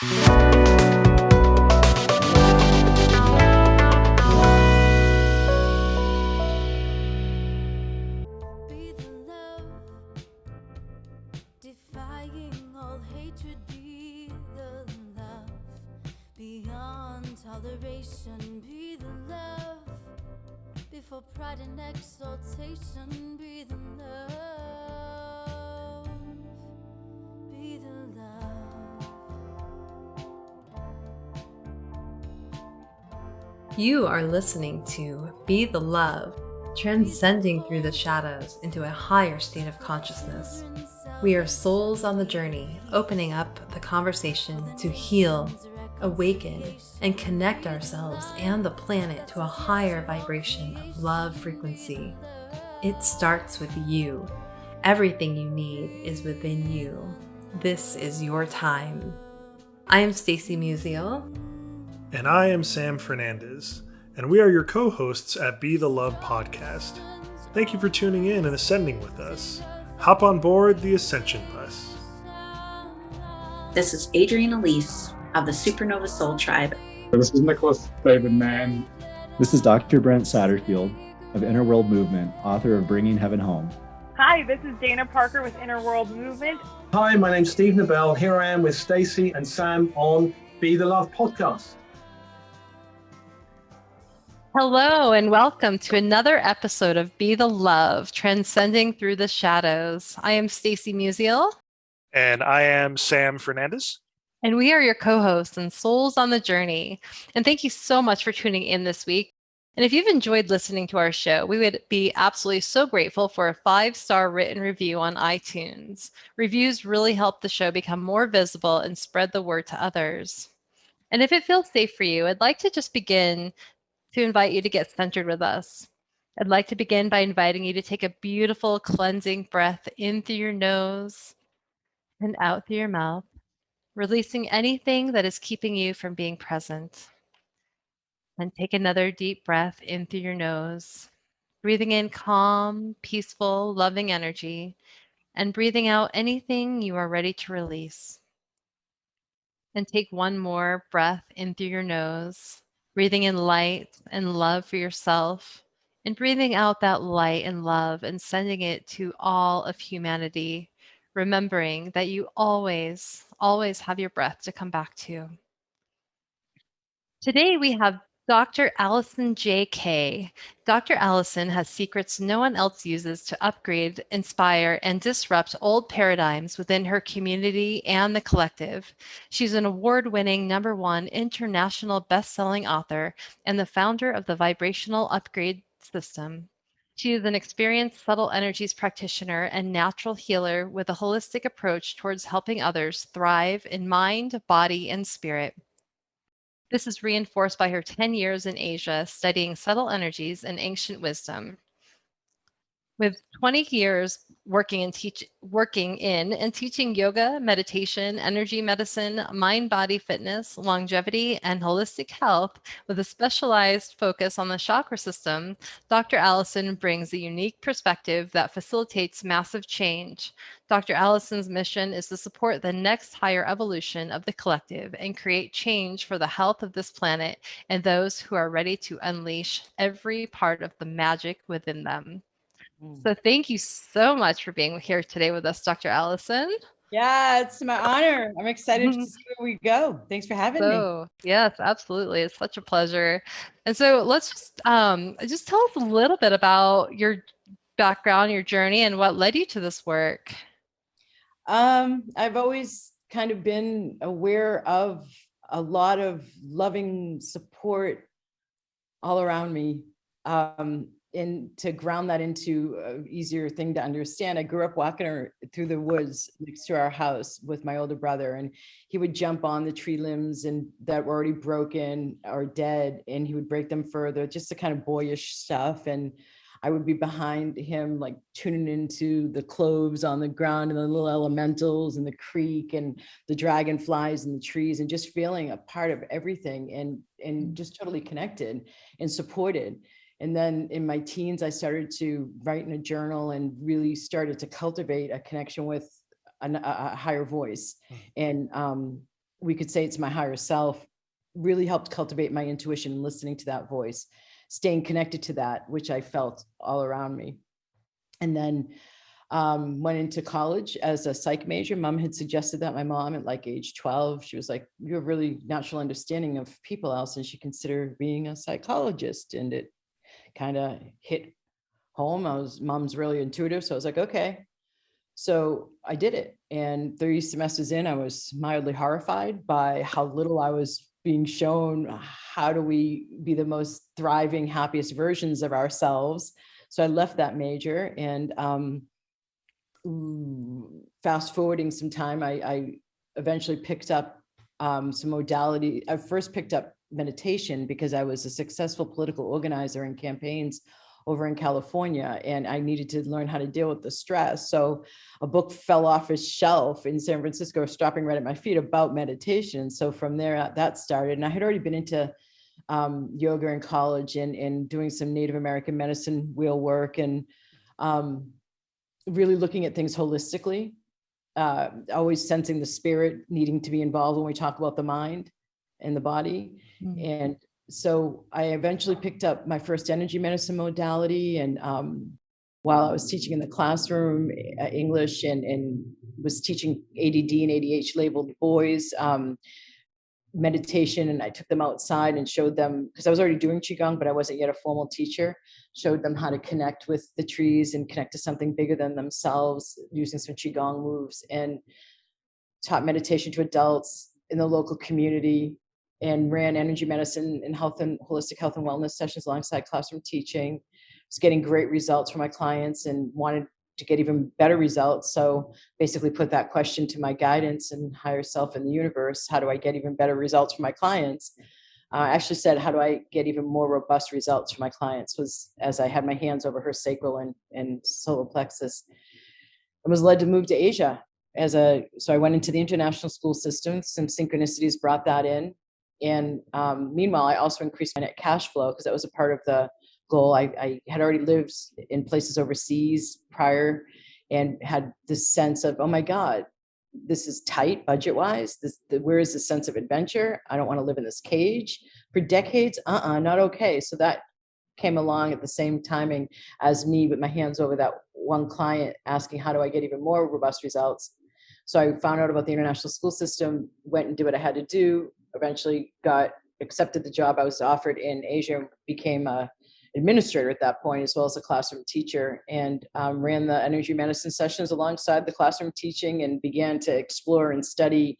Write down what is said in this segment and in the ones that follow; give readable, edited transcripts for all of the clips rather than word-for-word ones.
Be the love, defying all hatred. Be the love, beyond toleration. Be the love, before pride and exaltation. Be the love, be the love. You are listening to Be the Love, transcending through the shadows into a higher state of consciousness. We are souls on the journey, opening up the conversation to heal, awaken, and connect ourselves and the planet to a higher vibration of love frequency. It starts with you. Everything you need is within you. This is your time. I am Stacy Musial. And I am Sam Fernandez, and we are your co-hosts at Be the Love podcast. Thank you for tuning in and ascending with us. Hop on board the Ascension bus. This is Adrienne Elise of the Supernova Soul Tribe. This is Nicholas David Mann. This is Dr. Brent Satterfield of Inner World Movement, author of Bringing Heaven Home. Hi, this is Dana Parker with Inner World Movement. Hi, my name's Steve Nabel. Here I am with Stacy and Sam on Be the Love podcast. Hello and welcome to another episode of Be the Love, transcending through the shadows. I am Stacy Musial. And I am Sam Fernandez. And we are your co-hosts and souls on the journey. And thank you so much for tuning in this week. And if you've enjoyed listening to our show, we would be absolutely so grateful for a 5-star written review on iTunes. Reviews really help the show become more visible and spread the word to others. And if it feels safe for you, I'd like to just begin to invite you to get centered with us. I'd like to begin by inviting you to take a beautiful cleansing breath in through your nose and out through your mouth, releasing anything that is keeping you from being present. And take another deep breath in through your nose, breathing in calm, peaceful, loving energy, and breathing out anything you are ready to release. And take one more breath in through your nose, breathing in light and love for yourself, and breathing out that light and love and sending it to all of humanity, remembering that you always, always have your breath to come back to. Today we have Dr. Alison J Kay. Dr. Alison has secrets no one else uses to upgrade, inspire, and disrupt old paradigms within her community and the collective. She's an award-winning #1 international best-selling author and the founder of the Vibrational Upgrade System. She is an experienced subtle energies practitioner and natural healer with a holistic approach towards helping others thrive in mind, body, and spirit. This is reinforced by her 10 years in Asia studying subtle energies and ancient wisdom. With 20 years working in and teaching yoga, meditation, energy medicine, mind-body fitness, longevity, and holistic health with a specialized focus on the chakra system, Dr. Alison brings a unique perspective that facilitates massive change. Dr. Alison's mission is to support the next higher evolution of the collective and create change for the health of this planet and those who are ready to unleash every part of the magic within them. So thank you so much for being here today with us, Dr. Alison. Yeah, it's my honor. I'm excited to see where we go. Thanks for having me. Yes, absolutely. It's such a pleasure. And so let's just tell us a little bit about your background, your journey, and what led you to this work. I've always kind of been aware of a lot of loving support all around me. And to ground that into an easier thing to understand, I grew up walking through the woods next to our house with my older brother, and he would jump on the tree limbs and that were already broken or dead, and he would break them further, just the kind of boyish stuff. And I would be behind him, like tuning into the cloves on the ground and the little elementals and the creek and the dragonflies and the trees, and just feeling a part of everything and just totally connected and supported. And then in my teens, I started to write in a journal and really started to cultivate a connection with a higher voice. And we could say it's my higher self, really helped cultivate my intuition and listening to that voice, staying connected to that, which I felt all around me. And then went into college as a psych major. Mom had suggested that. My mom at like age 12, she was like, you have really natural understanding of people, Alison. She considered being a psychologist. And it kind of hit home. Mom's really intuitive. So I was like, okay. So I did it. And 30 semesters in, I was mildly horrified by how little I was being shown. How do we be the most thriving, happiest versions of ourselves? So I left that major, and fast forwarding some time, I eventually picked up some modality. I first picked up meditation because I was a successful political organizer in campaigns over in California, and I needed to learn how to deal with the stress. So a book fell off a shelf in San Francisco, stopping right at my feet, about meditation. So from there, that started. And I had already been into yoga in college, and doing some Native American medicine wheel work, and really looking at things holistically, always sensing the spirit needing to be involved when we talk about the mind and the body. Mm-hmm. And so I eventually picked up my first energy medicine modality. And while I was teaching in the classroom, English, and was teaching ADD and ADHD labeled boys, meditation, and I took them outside and showed them, because I was already doing Qigong, but I wasn't yet a formal teacher, showed them how to connect with the trees and connect to something bigger than themselves using some Qigong moves, and taught meditation to adults in the local community, and ran energy medicine and health and holistic health and wellness sessions alongside classroom teaching. Was getting great results for my clients and wanted to get even better results. So basically put that question to my guidance and higher self in the universe: how do I get even better results for my clients? I actually said, how do I get even more robust results for my clients? Was as I had my hands over her sacral and solar plexus. I was led to move to Asia so I went into the international school system. Some synchronicities brought that in. And meanwhile, I also increased my net cash flow, because that was a part of the goal. I had already lived in places overseas prior, and had this sense of, oh my God, this is tight budget wise. Where is the sense of adventure? I don't want to live in this cage for decades. Not okay. So that came along at the same timing as me with my hands over that one client asking, how do I get even more robust results? So I found out about the international school system, went and did what I had to do, eventually accepted the job I was offered in Asia, became a administrator at that point, as well as a classroom teacher, and ran the energy medicine sessions alongside the classroom teaching, and began to explore and study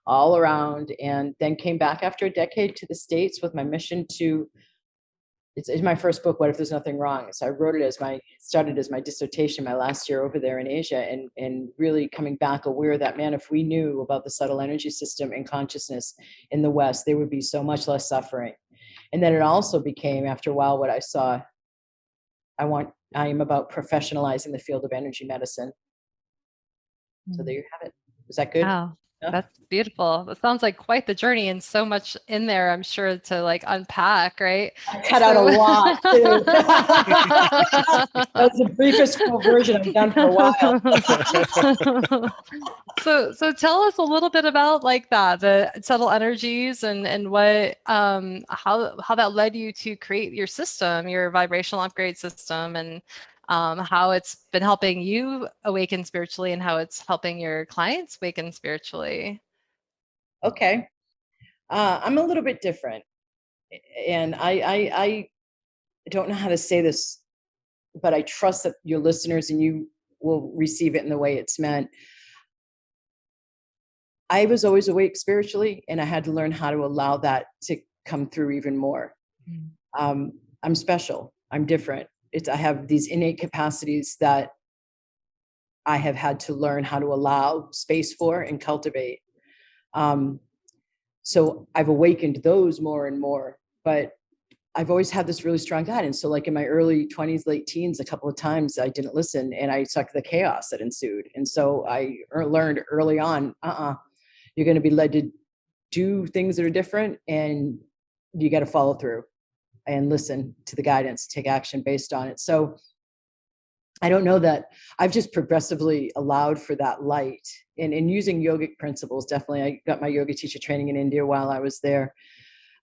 all around. And then came back after a decade to the States with my mission to, it's my first book, What If There's Nothing Wrong? So I wrote it started as my dissertation my last year over there in Asia, and really coming back aware that, man, if we knew about the subtle energy system and consciousness in the West, there would be so much less suffering. And then it also became, after a while, what I saw, I am about professionalizing the field of energy medicine. So there you have it. Is that good? Wow. That's beautiful. That sounds like quite the journey, and so much in there, I'm sure, to like unpack, right? I cut out a lot too. That's the briefest version I've done for a while. So tell us a little bit about like that, the subtle energies, and what how that led you to create your system, your vibrational upgrade system, and how it's been helping you awaken spiritually, and how it's helping your clients awaken spiritually. Okay. I'm a little bit different, and I don't know how to say this, but I trust that your listeners and you will receive it in the way it's meant. I was always awake spiritually, and I had to learn how to allow that to come through even more. I'm special. I'm different. I have these innate capacities that I have had to learn how to allow space for and cultivate. So I've awakened those more and more, but I've always had this really strong guidance. So like in my early 20s, late teens, a couple of times I didn't listen, and I sucked the chaos that ensued. And so I learned early on, you're going to be led to do things that are different, and you got to follow through and listen to the guidance, take action based on it. So I don't know that I've just progressively allowed for that light, and using yogic principles. Definitely, I got my yoga teacher training in India while I was there.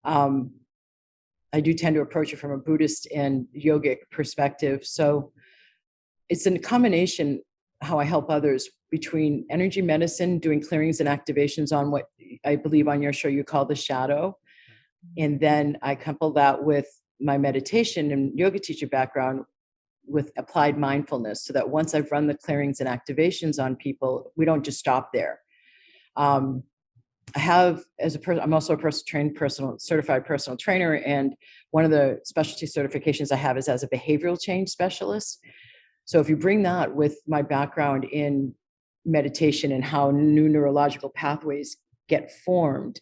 I do tend to approach it from a Buddhist and yogic perspective. So it's a combination how I help others between energy medicine, doing clearings and activations on what I believe on your show you call the shadow. And then I couple that with my meditation and yoga teacher background with applied mindfulness, so that once I've run the clearings and activations on people, we don't just stop there. I have, as a person, I'm also a certified personal trainer, and one of the specialty certifications I have is as a behavioral change specialist. So if you bring that with my background in meditation and how new neurological pathways get formed,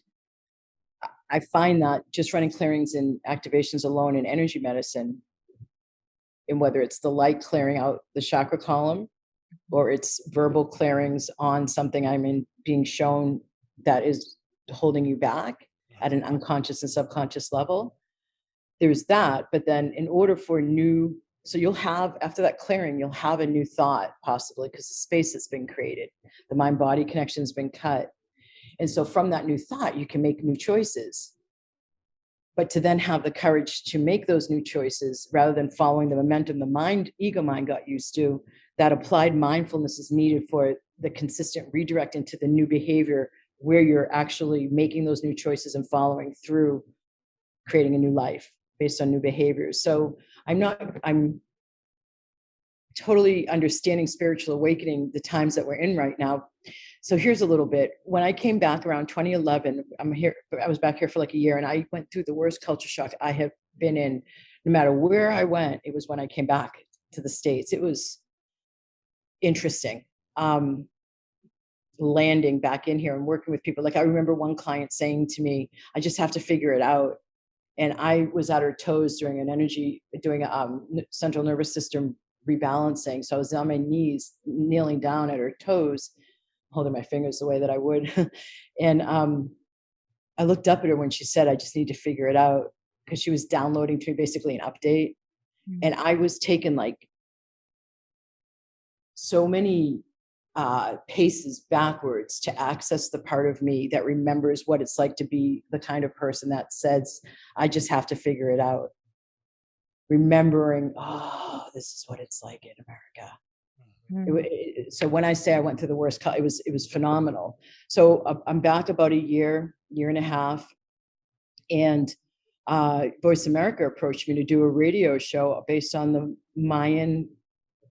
I find that just running clearings and activations alone in energy medicine, and whether it's the light clearing out the chakra column, or it's verbal clearings on something being shown that is holding you back at an unconscious and subconscious level, there's that. But then in order for so you'll have, after that clearing, you'll have a new thought possibly, because the space has been created, the mind-body connection has been cut. And so from that new thought, you can make new choices. But to then have the courage to make those new choices rather than following the momentum the ego mind got used to, that applied mindfulness is needed for the consistent redirect into the new behavior, where you're actually making those new choices and following through, creating a new life based on new behaviors. So I'm totally understanding spiritual awakening, the times that we're in right now. So here's a little bit. When I came back around 2011, I was back here for like a year, and I went through the worst culture shock I have been in. No matter where I went, it was when I came back to the States. It was interesting. Landing back in here and working with people. Like, I remember one client saying to me, I just have to figure it out. And I was at her toes doing a central nervous system rebalancing. So I was on my knees, kneeling down at her toes, holding my fingers the way that I would. And I looked up at her when she said, I just need to figure it out, because she was downloading to me basically an update. Mm-hmm. And I was taken like so many paces backwards to access the part of me that remembers what it's like to be the kind of person that says, I just have to figure it out. Remembering, this is what it's like in America. Mm-hmm. So when I say I went through the worst, it was phenomenal. So I'm back about a year and a half, and Voice America approached me to do a radio show based on the Mayan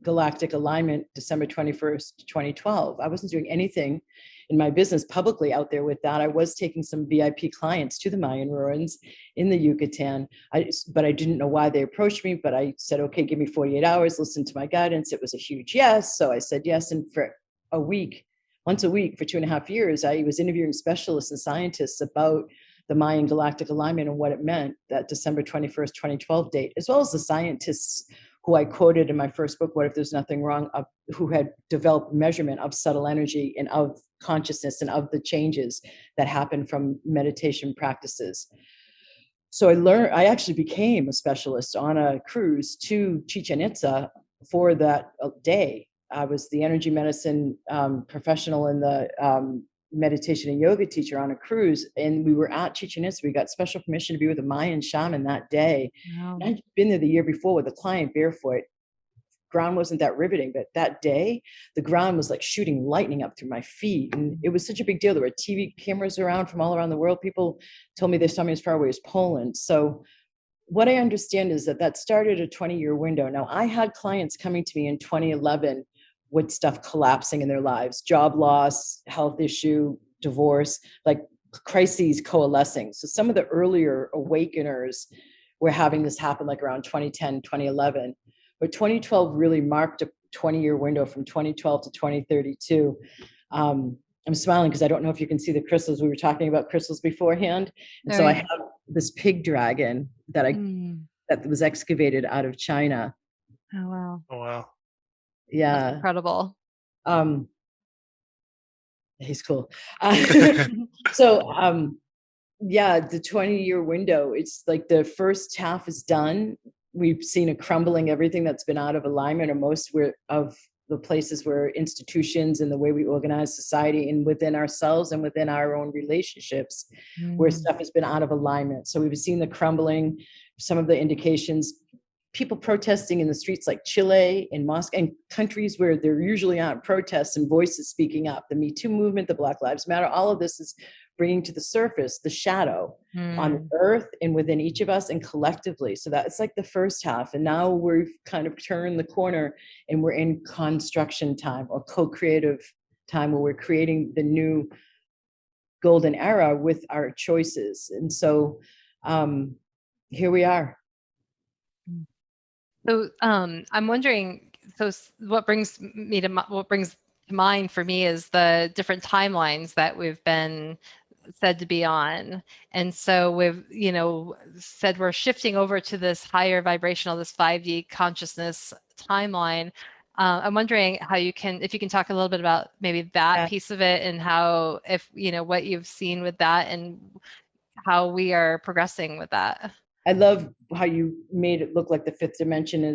galactic alignment, December 21st, 2012. I wasn't doing anything in my business publicly out there with that. I was taking some VIP clients to the Mayan ruins in the Yucatan, but I didn't know why they approached me. But I said, okay, give me 48 hours, listen to my guidance. It was a huge yes. So I said yes. And for once a week for 2.5 years, I was interviewing specialists and scientists about the Mayan galactic alignment and what it meant, that December 21st, 2012 date, as well as the scientists who I quoted in my first book, What If There's Nothing Wrong, who had developed measurement of subtle energy and of consciousness and of the changes that happen from meditation practices. So I actually became a specialist on a cruise to Chichen Itza for that day. I was the energy medicine professional and the meditation and yoga teacher on a cruise, and we were at Chichen Itza. We got special permission to be with a Mayan shaman that day. Wow. I'd been there the year before with a client barefoot. Ground wasn't that riveting, but that day the ground was like shooting lightning up through my feet, and it was such a big deal. There were TV cameras around from all around the world. People told me they saw me as far away as Poland. So what I understand is that started a 20-year window. Now, I had clients coming to me in 2011 with stuff collapsing in their lives, job loss, health issue, divorce, like crises coalescing. So some of the earlier awakeners were having this happen like around 2010, 2011. But 2012 really marked a 20-year window from 2012 to 2032. I'm smiling because I don't know if you can see the crystals. We were talking about crystals beforehand. And so I have this pig dragon that that was excavated out of China. Oh, wow. Oh, wow. Yeah. That's incredible. He's cool. So, yeah, the 20-year window, it's like the first half is done. we've seen a crumbling, everything that's been out of alignment, or most of the places where institutions and the way we organize society and within ourselves and within our own relationships, where stuff has been out of alignment. So we've seen the crumbling, some of the indications, people protesting in the streets like Chile and Moscow, and countries where there usually aren't protests and voices speaking up. The Me Too movement, the Black Lives Matter, all of this is bringing to the surface the shadow on earth and within each of us and collectively. So that's like the first half. And now we've kind of turned the corner and we're in construction time, or co-creative time, where we're creating the new golden era with our choices. And so here we are. So I'm wondering, so what brings to mind for me is the different timelines that we've been said to be on. And so we've, said we're shifting over to this higher vibrational, this 5D consciousness timeline. I'm wondering if you can talk a little bit about maybe that piece of it, and how, what you've seen with that and how we are progressing with that. I love how you made it look like the fifth dimension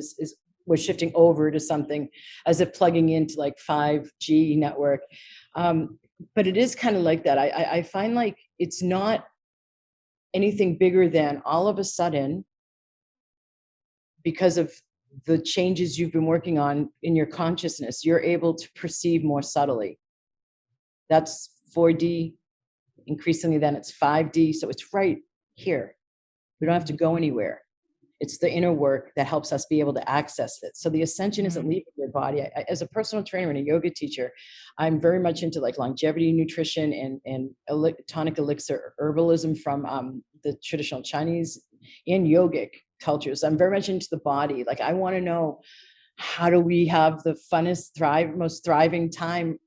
we're shifting over to something as if plugging into like 5G network. But it is kind of like that. I find like it's not anything bigger than all of a sudden, because of the changes you've been working on in your consciousness, you're able to perceive more subtly. That's 4D. Increasingly then it's 5D. So it's right here. We don't have to go anywhere. It's the inner work that helps us be able to access it. So the ascension isn't leaving your body. As a personal trainer and a yoga teacher, I'm very much into like longevity nutrition and tonic elixir herbalism from the traditional Chinese and yogic cultures. I'm very much into the body. Like I want to know, how do we have the funnest, most thriving time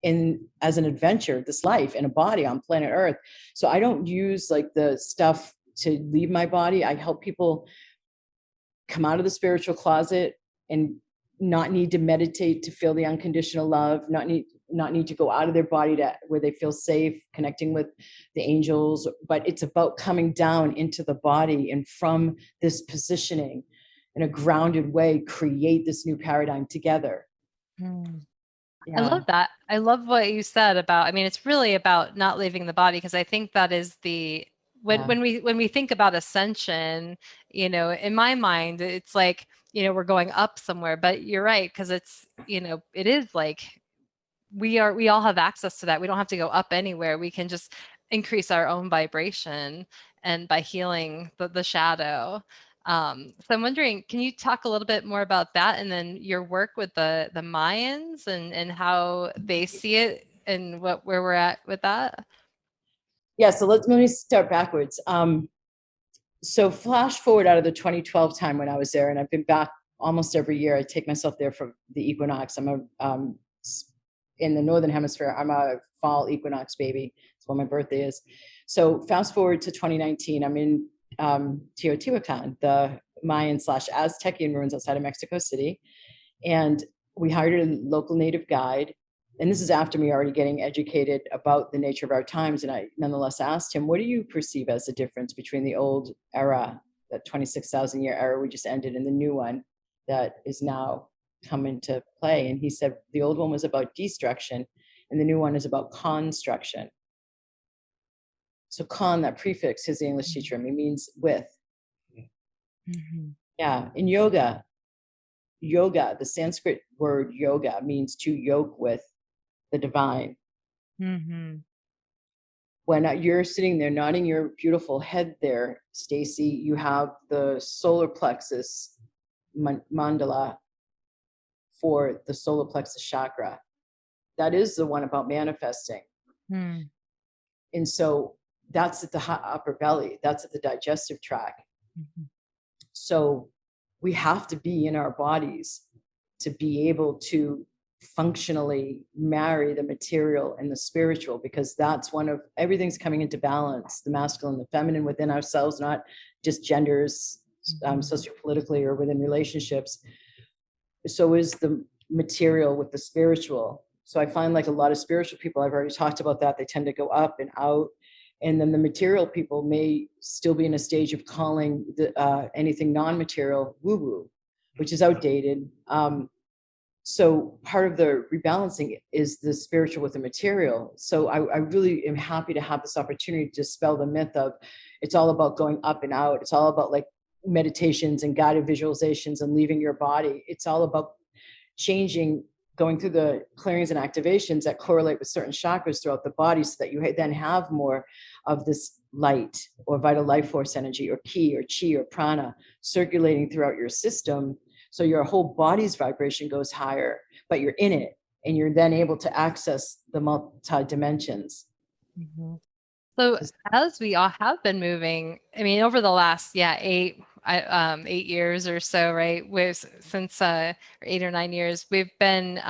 as an adventure, this life in a body on planet Earth. So I don't use like the stuff to leave my body. I help people come out of the spiritual closet and not need to meditate to feel the unconditional love, not need to go out of their body to where they feel safe, connecting with the angels. But it's about coming down into the body, and from this positioning in a grounded way, create this new paradigm together. Yeah. I love that. I love what you said about, it's really about not leaving the body, because I think that is when we think about ascension, in my mind, it's like, we're going up somewhere, but you're right. Cause it's, it is like, we all have access to that. We don't have to go up anywhere. We can just increase our own vibration, and by healing the shadow. So I'm wondering, can you talk a little bit more about that, and then your work with the Mayans and how they see it, and where we're at with that? Yeah, so let me start backwards. So flash forward out of the 2012 time when I was there, and I've been back almost every year. I take myself there for the equinox. I'm in the Northern Hemisphere, I'm a fall equinox baby. It's when my birthday is. So fast forward to 2019, I'm in Teotihuacan, the Mayan/Aztecian ruins outside of Mexico City. And we hired a local native guide. And this is after me already getting educated about the nature of our times. And I nonetheless asked him, what do you perceive as the difference between the old era, that 26,000 year era we just ended, and the new one that is now come into play? And he said, the old one was about destruction, and the new one is about construction. So con, that prefix, his English teacher, means with. Yeah, in yoga, the Sanskrit word yoga means to yoke with the divine. When you're sitting there nodding your beautiful head there, Stacy, you have the solar plexus mandala for the solar plexus chakra. That is the one about manifesting. And so that's at the upper belly, that's at the digestive tract. So we have to be in our bodies to be able to functionally marry the material and the spiritual, because that's one of everything's coming into balance, the masculine, the feminine within ourselves, not just genders, sociopolitically or within relationships. So is the material with the spiritual. So I find like a lot of spiritual people, I've already talked about that, they tend to go up and out And then the material people may still be in a stage of calling anything non-material woo-woo, which is outdated. So part of the rebalancing is the spiritual with the material. So I really am happy to have this opportunity to dispel the myth of it's all about going up and out. It's all about like meditations and guided visualizations and leaving your body. It's all about changing, going through the clearings and activations that correlate with certain chakras throughout the body, so that you then have more of this light or vital life force energy or ki or chi or prana circulating throughout your system. So your whole body's vibration goes higher, but you're in it, and you're then able to access the multi-dimensions. Mm-hmm. So as we all have been moving, I mean, over the last 8 years or so, right? Since 8 or 9 years, we've been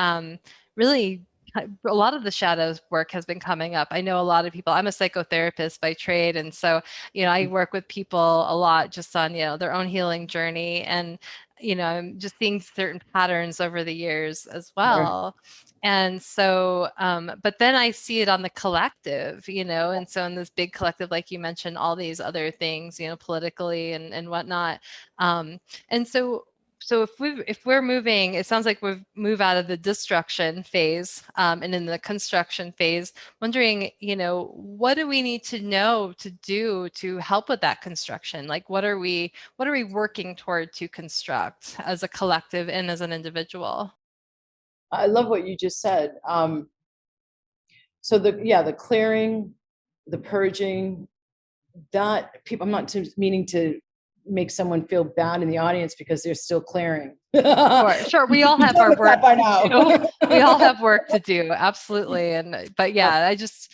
really, a lot of the shadows work has been coming up. I know a lot of people. I'm a psychotherapist by trade, and so I work with people a lot just on their own healing journey, and I'm just seeing certain patterns over the years as well. And so, but then I see it on the collective, and so in this big collective, like you mentioned, all these other things, politically and whatnot. And so if we're moving, it sounds like we've moved out of the destruction phase and in the construction phase, wondering, what do we need to know to do to help with that construction? Like, what are we working toward to construct as a collective and as an individual? I love what you just said. So the clearing, the purging, that people, I'm not meaning to make someone feel bad in the audience because they're still clearing. Sure. We all have our work by now. We all have work to do. Absolutely. But I just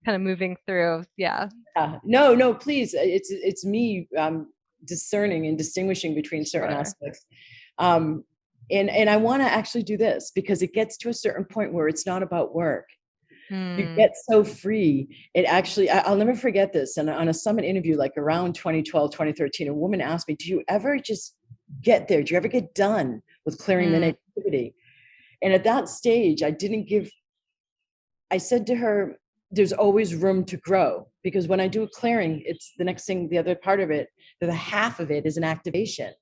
kind of moving through. Yeah. No, please. It's me discerning and distinguishing between certain aspects. And I want to actually do this because it gets to a certain point where it's not about work. You get so free. It actually, I'll never forget this. And on a summit interview, like around 2012, 2013, a woman asked me, do you ever just get there? Do you ever get done with clearing the negativity? And at that stage, I said to her, there's always room to grow, because when I do a clearing, it's the next thing, the other part of it, the half of it is an activation.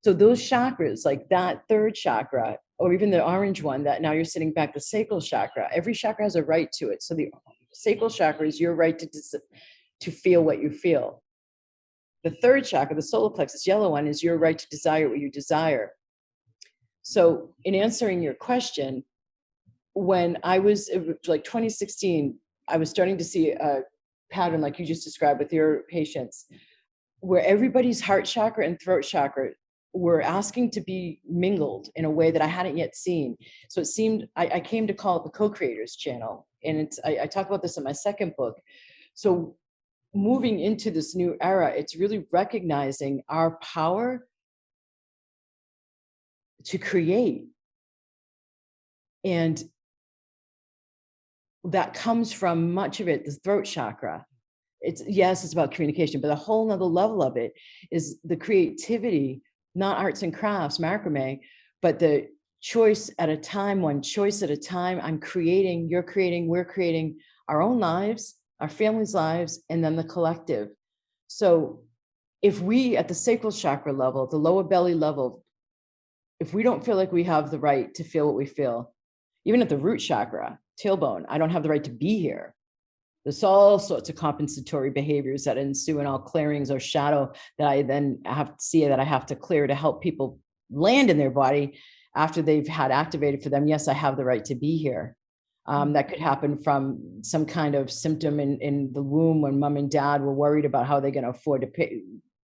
So those chakras, like that third chakra, or even the orange one that now you're sitting back, the sacral chakra, every chakra has a right to it. So the sacral chakra is your right to feel what you feel. The third chakra, the solar plexus, yellow one, is your right to desire what you desire. So in answering your question, when I was like 2016, I was starting to see a pattern like you just described with your patients, where everybody's heart chakra and throat chakra were asking to be mingled in a way that I hadn't yet seen. So it seemed, I came to call it the co-creators channel. And I talk about this in my second book. So moving into this new era, it's really recognizing our power to create. And that comes from much of it, the throat chakra. It's about communication, but a whole nother level of it is the creativity, not arts and crafts, macrame, but the choice at a time, one choice at a time. I'm creating, you're creating, we're creating our own lives, our families' lives, and then the collective. So if we, at the sacral chakra level, the lower belly level, if we don't feel like we have the right to feel what we feel, even at the root chakra, tailbone, I don't have the right to be here. There's all sorts of compensatory behaviors that ensue in all clearings or shadow that I then have to see that I have to clear to help people land in their body after they've had activated for them. Yes, I have the right to be here. That could happen from some kind of symptom in the womb when mom and dad were worried about how they're going to afford to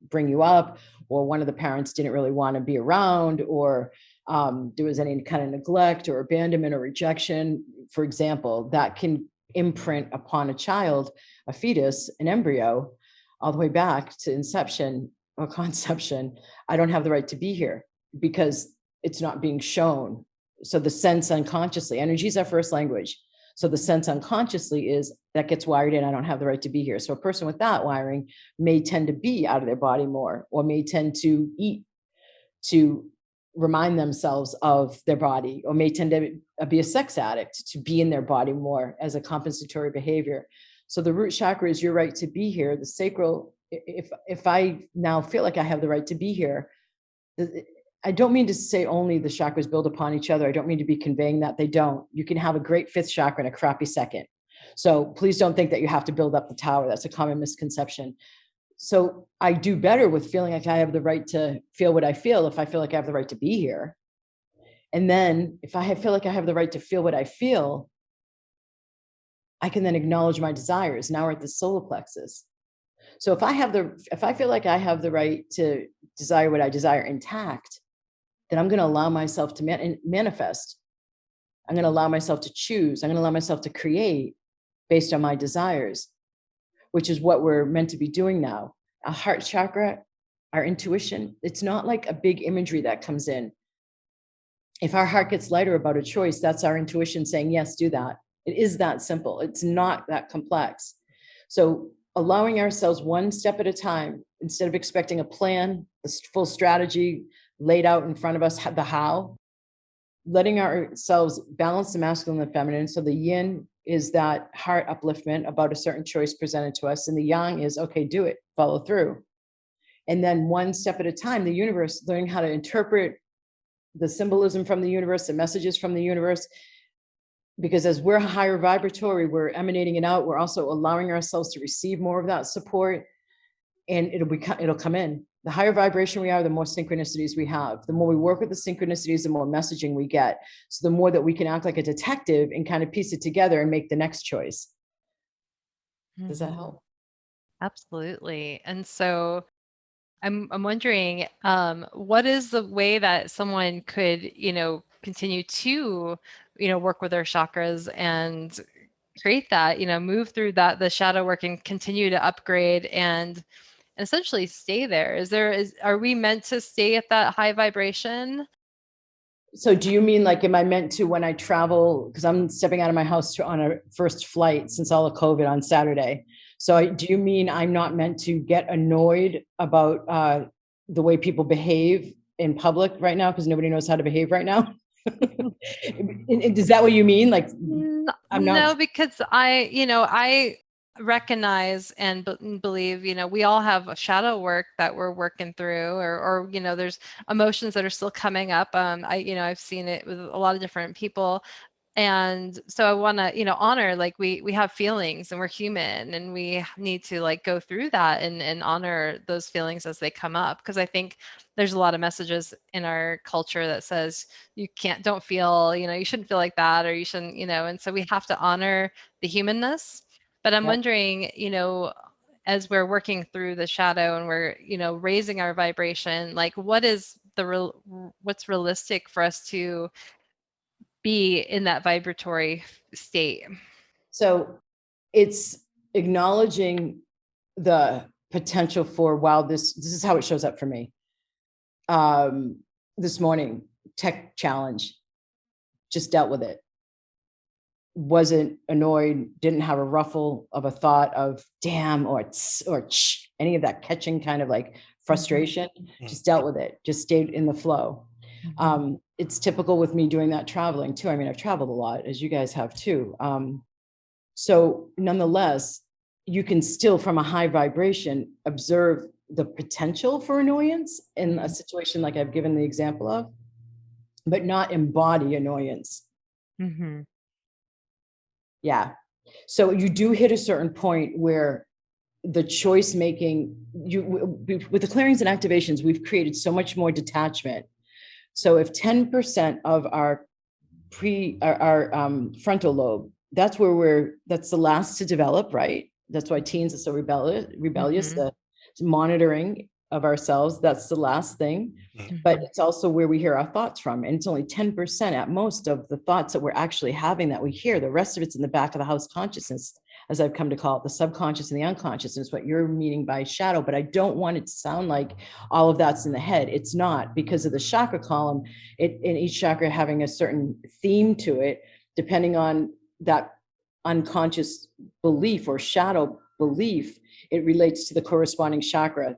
bring you up, or one of the parents didn't really want to be around, or there was any kind of neglect or abandonment or rejection, for example, that can imprint upon a child, a fetus, an embryo, all the way back to inception or conception. I don't have the right to be here because it's not being shown. So the sense unconsciously, energy is our first language. So the sense unconsciously is that gets wired in, I don't have the right to be here. So a person with that wiring may tend to be out of their body more, or may tend to eat to remind themselves of their body, or may tend to be a sex addict to be in their body more as a compensatory behavior. So the root chakra is your right to be here. The sacral, if I now feel like I have the right to be here, I don't mean to say only the chakras build upon each other. I don't mean to be conveying that they don't. You can have a great fifth chakra and a crappy second. So please don't think that you have to build up the tower. That's a common misconception. So I do better with feeling like I have the right to feel what I feel if I feel like I have the right to be here. And then if I feel like I have the right to feel what I feel, I can then acknowledge my desires. Now we're at the solar plexus. So if I feel like I have the right to desire what I desire intact, then I'm going to allow myself to manifest. I'm going to allow myself to choose. I'm going to allow myself to create based on my desires, which is what we're meant to be doing now. Our heart chakra, our intuition, it's not like a big imagery that comes in. If our heart gets lighter about a choice, that's our intuition saying, yes, do that. It is that simple. It's not that complex. So allowing ourselves one step at a time, instead of expecting a plan, the full strategy laid out in front of us, the how, letting ourselves balance the masculine and the feminine. So the yin is that heart upliftment about a certain choice presented to us. And the yang is, okay, do it, follow through. And then one step at a time, the universe, learning how to interpret the symbolism from the universe, the messages from the universe. Because as we're higher vibratory, we're emanating it out. We're also allowing ourselves to receive more of that support, and it'll come in. The higher vibration we are, the more synchronicities we have. The more we work with the synchronicities, the more messaging we get. So the more that we can act like a detective and kind of piece it together and make the next choice. Does that help? Absolutely. And so I'm wondering, what is the way that someone could, continue to, work with their chakras and create that, move through the shadow work and continue to upgrade and essentially stay there? Are we meant to stay at that high vibration? So do you mean like, am I meant to, when I travel, because I'm stepping out of my house on a first flight since all of COVID on Saturday. So do you mean I'm not meant to get annoyed about the way people behave in public right now? Because nobody knows how to behave right now. Is that what you mean? Like, I'm not. No, because I recognize and believe, we all have a shadow work that we're working through, or there's emotions that are still coming up. I've seen it with a lot of different people. And so I want to, honor, like we have feelings and we're human and we need to like go through that and honor those feelings as they come up. Because I think there's a lot of messages in our culture that says don't feel, you shouldn't feel like that, or you shouldn't, and so we have to honor the humanness. But I'm wondering, as we're working through the shadow and we're, raising our vibration, like what's realistic for us to be in that vibratory state? So it's acknowledging the potential for, wow, this is how it shows up for me. This morning, tech challenge, just dealt with it. Wasn't annoyed, didn't have a ruffle of a thought of damn or tss, or ch, any of that catching kind of like frustration. Just dealt with it, just stayed in the flow. It's typical with me doing that traveling too. I mean, I've traveled a lot, as you guys have too. So nonetheless, you can still, from a high vibration, observe the potential for annoyance in a situation like I've given the example of, but not embody annoyance. Mm-hmm. Yeah. So you do hit a certain point where the choice making, with the clearings and activations, we've created so much more detachment. So if 10% of our frontal lobe, that's the last to develop, right? That's why teens are so rebellious, the monitoring of ourselves, that's the last thing. But it's also where we hear our thoughts from. And it's only 10% at most of the thoughts that we're actually having that we hear. The rest of it's in the back of the house consciousness, as I've come to call it, the subconscious and the unconscious, is what you're meaning by shadow. But I don't want it to sound like all of that's in the head. It's not, because of the chakra column, in each chakra having a certain theme to it, depending on that unconscious belief or shadow belief, it relates to the corresponding chakra.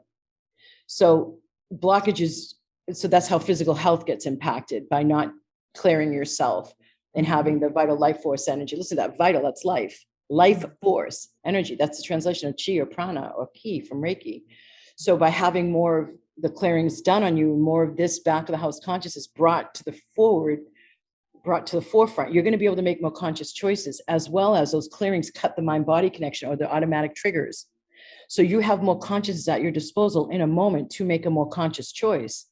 So blockages, so that's how physical health gets impacted, by not clearing yourself and having the vital life force energy. Listen to that, vital, that's life. life force, energy. That's the translation of chi or prana or ki from Reiki. So by having more of the clearings done on you, more of this back of the house consciousness brought to the forefront, you're going to be able to make more conscious choices, as well as those clearings cut the mind-body connection or the automatic triggers. So you have more consciousness at your disposal in a moment to make a more conscious choice.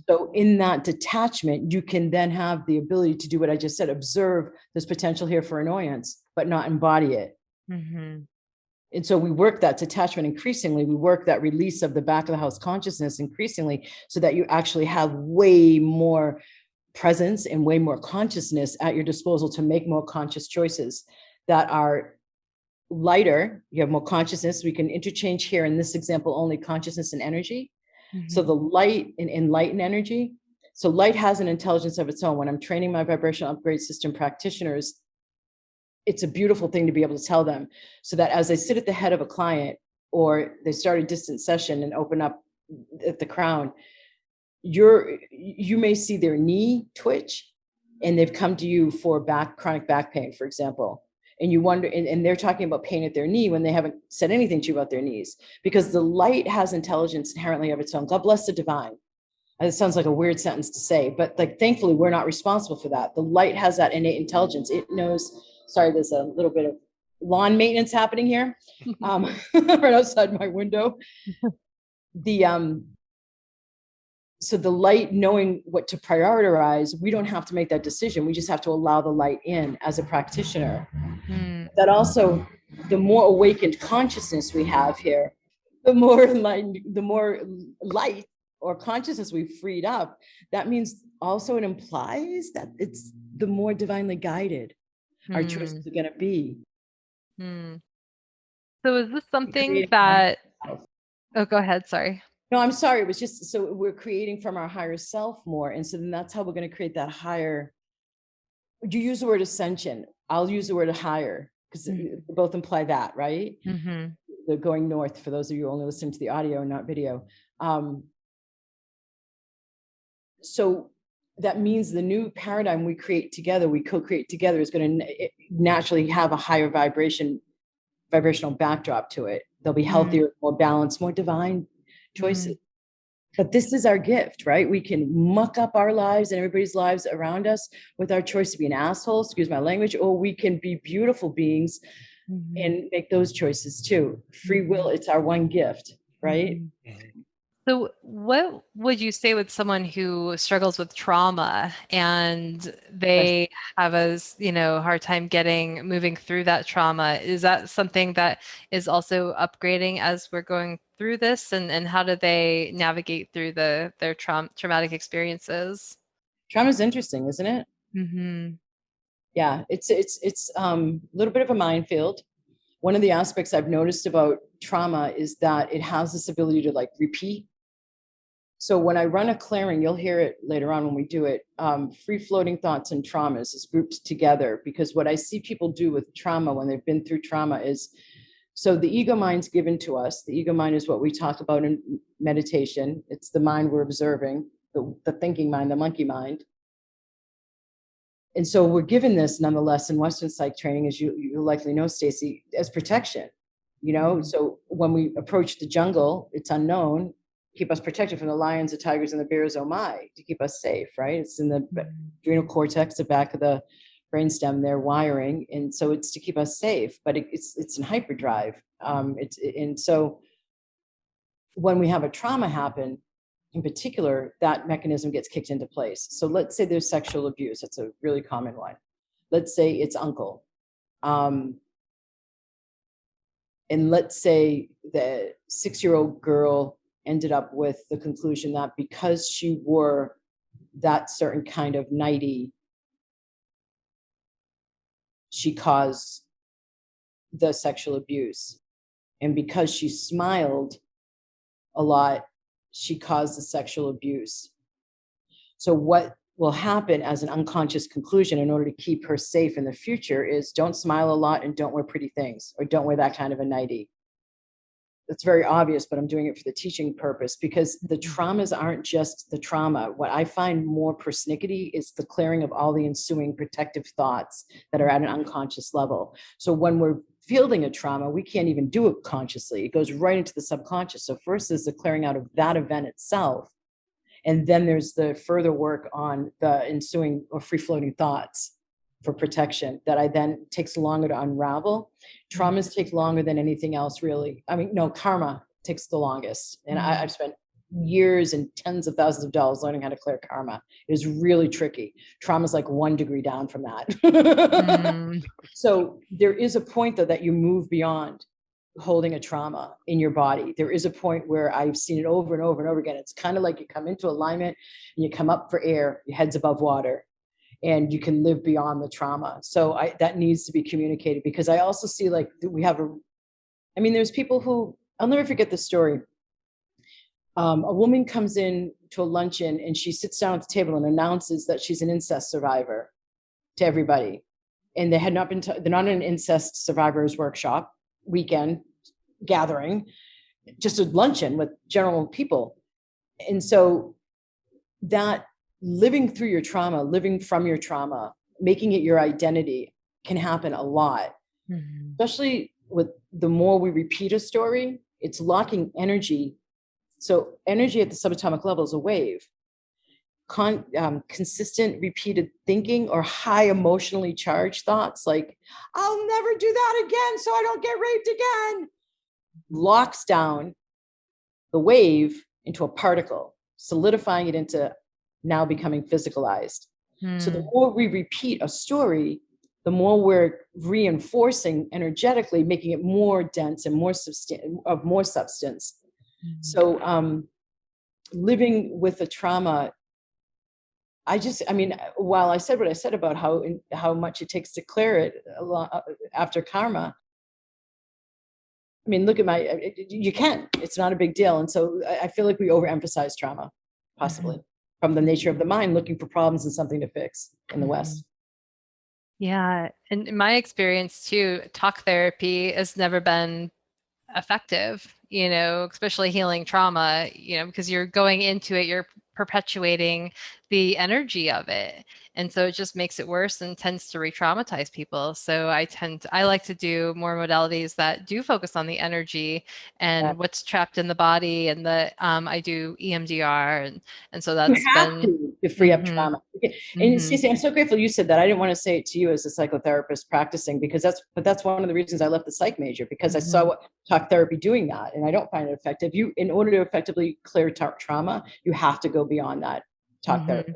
So in that detachment, you can then have the ability to do what I just said, observe this potential here for annoyance, but not embody it. And so we work that detachment increasingly. We work that release of the back of the house consciousness increasingly, so that you actually have way more presence and way more consciousness at your disposal to make more conscious choices that are lighter. You have more consciousness. We can interchange here in this example only consciousness and energy. So the light and enlightened energy. So light has an intelligence of its own. When I'm training my vibrational upgrade system practitioners, it's a beautiful thing to be able to tell them, so that as they sit at the head of a client or they start a distant session and open up at the crown, you may see their knee twitch and they've come to you for chronic back pain, for example. And you wonder, and they're talking about pain at their knee when they haven't said anything to you about their knees, because the light has intelligence inherently of its own. God bless the divine. It sounds like a weird sentence to say, but like, thankfully, we're not responsible for that. The light has that innate intelligence. It knows, sorry, there's a little bit of lawn maintenance happening here, right outside my window. So the light knowing what to prioritize, we don't have to make that decision. We just have to allow the light in as a practitioner. That also, the more awakened consciousness we have here, the more light or consciousness we've freed up. That means also it implies that it's the more divinely guided our choices are going to be. So is this something that, oh, go ahead, sorry. No, I'm sorry. It was just, so we're creating from our higher self more. And so then that's how we're going to create that higher. You use the word ascension. I'll use the word higher, because they both imply that, right? They're going north for those of you only listening to the audio and not video. So that means the new paradigm we create together, we co-create together, is going to naturally have a higher vibrational backdrop to it. They'll be healthier, more balanced, more divine choices. But this is our gift, right? We can muck up our lives and everybody's lives around us with our choice to be an asshole, excuse my language, or we can be beautiful beings and make those choices too. Free will, it's our one gift, right? So what would you say with someone who struggles with trauma and they have a, hard time moving through that trauma? Is that something that is also upgrading as we're going through this? And how do they navigate through their traumatic experiences? Trauma is interesting, isn't it? Yeah, it's a little bit of a minefield. One of the aspects I've noticed about trauma is that it has this ability to like repeat. So when I run a clearing, you'll hear it later on when we do it, free floating thoughts and traumas is grouped together, because what I see people do with trauma when they've been through trauma is, so the ego mind's given to us. The ego mind is what we talk about in meditation. It's the mind we're observing, the thinking mind, the monkey mind. And so we're given this nonetheless in Western psych training, as you likely know, Stacey, as protection, So when we approach the jungle, it's unknown, keep us protected from the lions, the tigers, and the bears, oh my, to keep us safe, right? It's in the adrenal cortex, the back of the brainstem, their wiring. And so it's to keep us safe, but it's in hyperdrive. And so when we have a trauma happen, in particular, that mechanism gets kicked into place. So let's say there's sexual abuse. That's a really common one. Let's say it's uncle. And let's say the 6-year-old girl ended up with the conclusion that because she wore that certain kind of nightie, she caused the sexual abuse. And because she smiled a lot, she caused the sexual abuse. So what will happen as an unconscious conclusion in order to keep her safe in the future is don't smile a lot and don't wear pretty things, or don't wear that kind of a nightie. it's very obvious, but I'm doing it for the teaching purpose, because the traumas aren't just the trauma. What I find more persnickety is the clearing of all the ensuing protective thoughts that are at an unconscious level. So when we're fielding a trauma, we can't even do it consciously. It goes right into the subconscious. So first is the clearing out of that event itself. And then there's the further work on the ensuing or free-floating thoughts for protection that I then takes longer to unravel. Traumas take longer than anything else, really. I mean, no, karma takes the longest. And I've spent years and tens of thousands of dollars learning how to clear karma. It is really tricky. Trauma is like 1 degree down from that. So there is a point, though, that you move beyond holding a trauma in your body. There is a point where I've seen it over and over and over again. It's kind of like you come into alignment and you come up for air, your head's above water, and you can live beyond the trauma. So that needs to be communicated, because I also see, like, we have there's people who, I'll never forget the story. A woman comes in to a luncheon and she sits down at the table and announces that she's an incest survivor to everybody. And they had not been, they're not in an incest survivors workshop, weekend gathering, just a luncheon with general people. And so that living through your trauma, living from your trauma, making it your identity can happen a lot, especially with the more we repeat a story, it's locking energy. So energy at the subatomic level is a wave. Consistent repeated thinking or high emotionally charged thoughts like, I'll never do that again so I don't get raped again, locks down the wave into a particle, solidifying it into now becoming physicalized. So the more we repeat a story, the more we're reinforcing energetically, making it more dense and more substance. So living with the trauma, while I said what I said about how much it takes to clear it after karma, look at it's not a big deal. And so I feel like we overemphasize trauma, possibly, from the nature of the mind, looking for problems and something to fix in the West. Yeah. And in my experience too, talk therapy has never been effective, especially healing trauma, because you're going into it, you're perpetuating the energy of it. And so it just makes it worse and tends to re-traumatize people. So I like to do more modalities that do focus on the energy and what's trapped in the body. And I do EMDR. And so that's you have to free up trauma. And Stacey, I'm so grateful you said that. I didn't want to say it to you as a psychotherapist practicing, because that's one of the reasons I left the psych major, because I saw what talk therapy doing that, and I don't find it effective. In order to effectively clear trauma, you have to go beyond that talk therapy.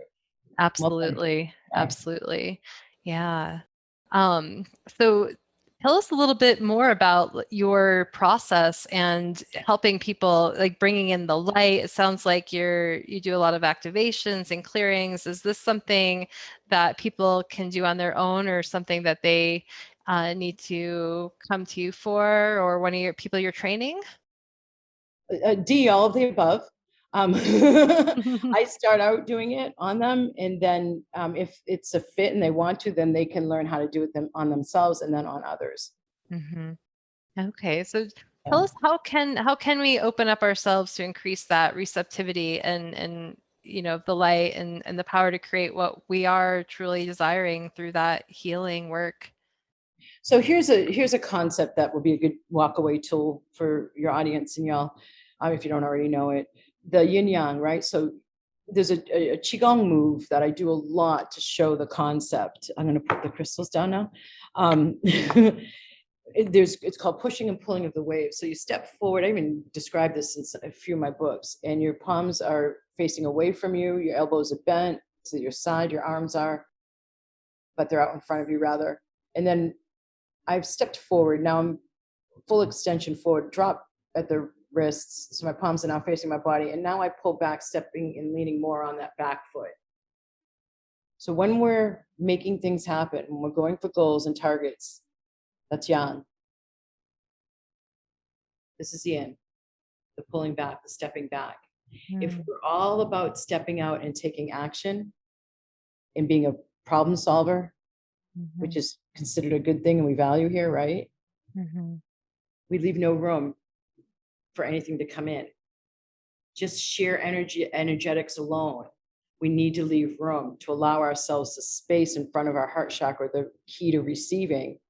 Absolutely. Absolutely. Yeah. So tell us a little bit more about your process and helping people, like bringing in the light. It sounds like you do a lot of activations and clearings. Is this something that people can do on their own, or something that they need to come to you for, or one of your people you're training? All of the above. I start out doing it on them, and then if it's a fit and they want to, then they can learn how to do it on themselves and then on others. Okay, so tell us, how can we open up ourselves to increase that receptivity and the light and the power to create what we are truly desiring through that healing work? So here's a concept that will be a good walk-away tool for your audience and y'all, if you don't already know it. The yin yang, right? So there's a qigong move that I do a lot to show the concept. I'm going to put the crystals down now. It's called pushing and pulling of the wave. So you step forward. I even describe this in a few of my books. And your palms are facing away from you. Your elbows are bent to your side. Your arms are, but they're out in front of you rather. And then I've stepped forward. Now I'm full extension forward. Drop at the wrists, so my palms are now facing my body, and now I pull back, stepping and leaning more on that back foot. So when we're making things happen, when we're going for goals and targets, that's yang. This is yin, the pulling back, the stepping back. If we're all about stepping out and taking action and being a problem solver, which is considered a good thing and we value here, right? We leave no room for anything to come in. Just sheer energetics alone. We need to leave room to allow ourselves the space in front of our heart chakra, the key to receiving.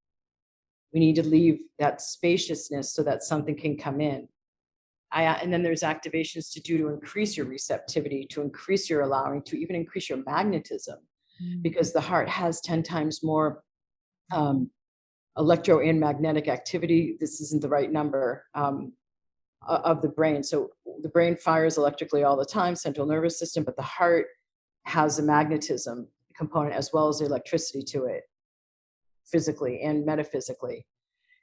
We need to leave that spaciousness so that something can come in. And then there's activations to do to increase your receptivity, to increase your allowing, to even increase your magnetism, because the heart has 10 times more electro and magnetic activity. This isn't the right number of the brain. So the brain fires electrically all the time, central nervous system, but the heart has a magnetism component as well as the electricity to it, physically and metaphysically.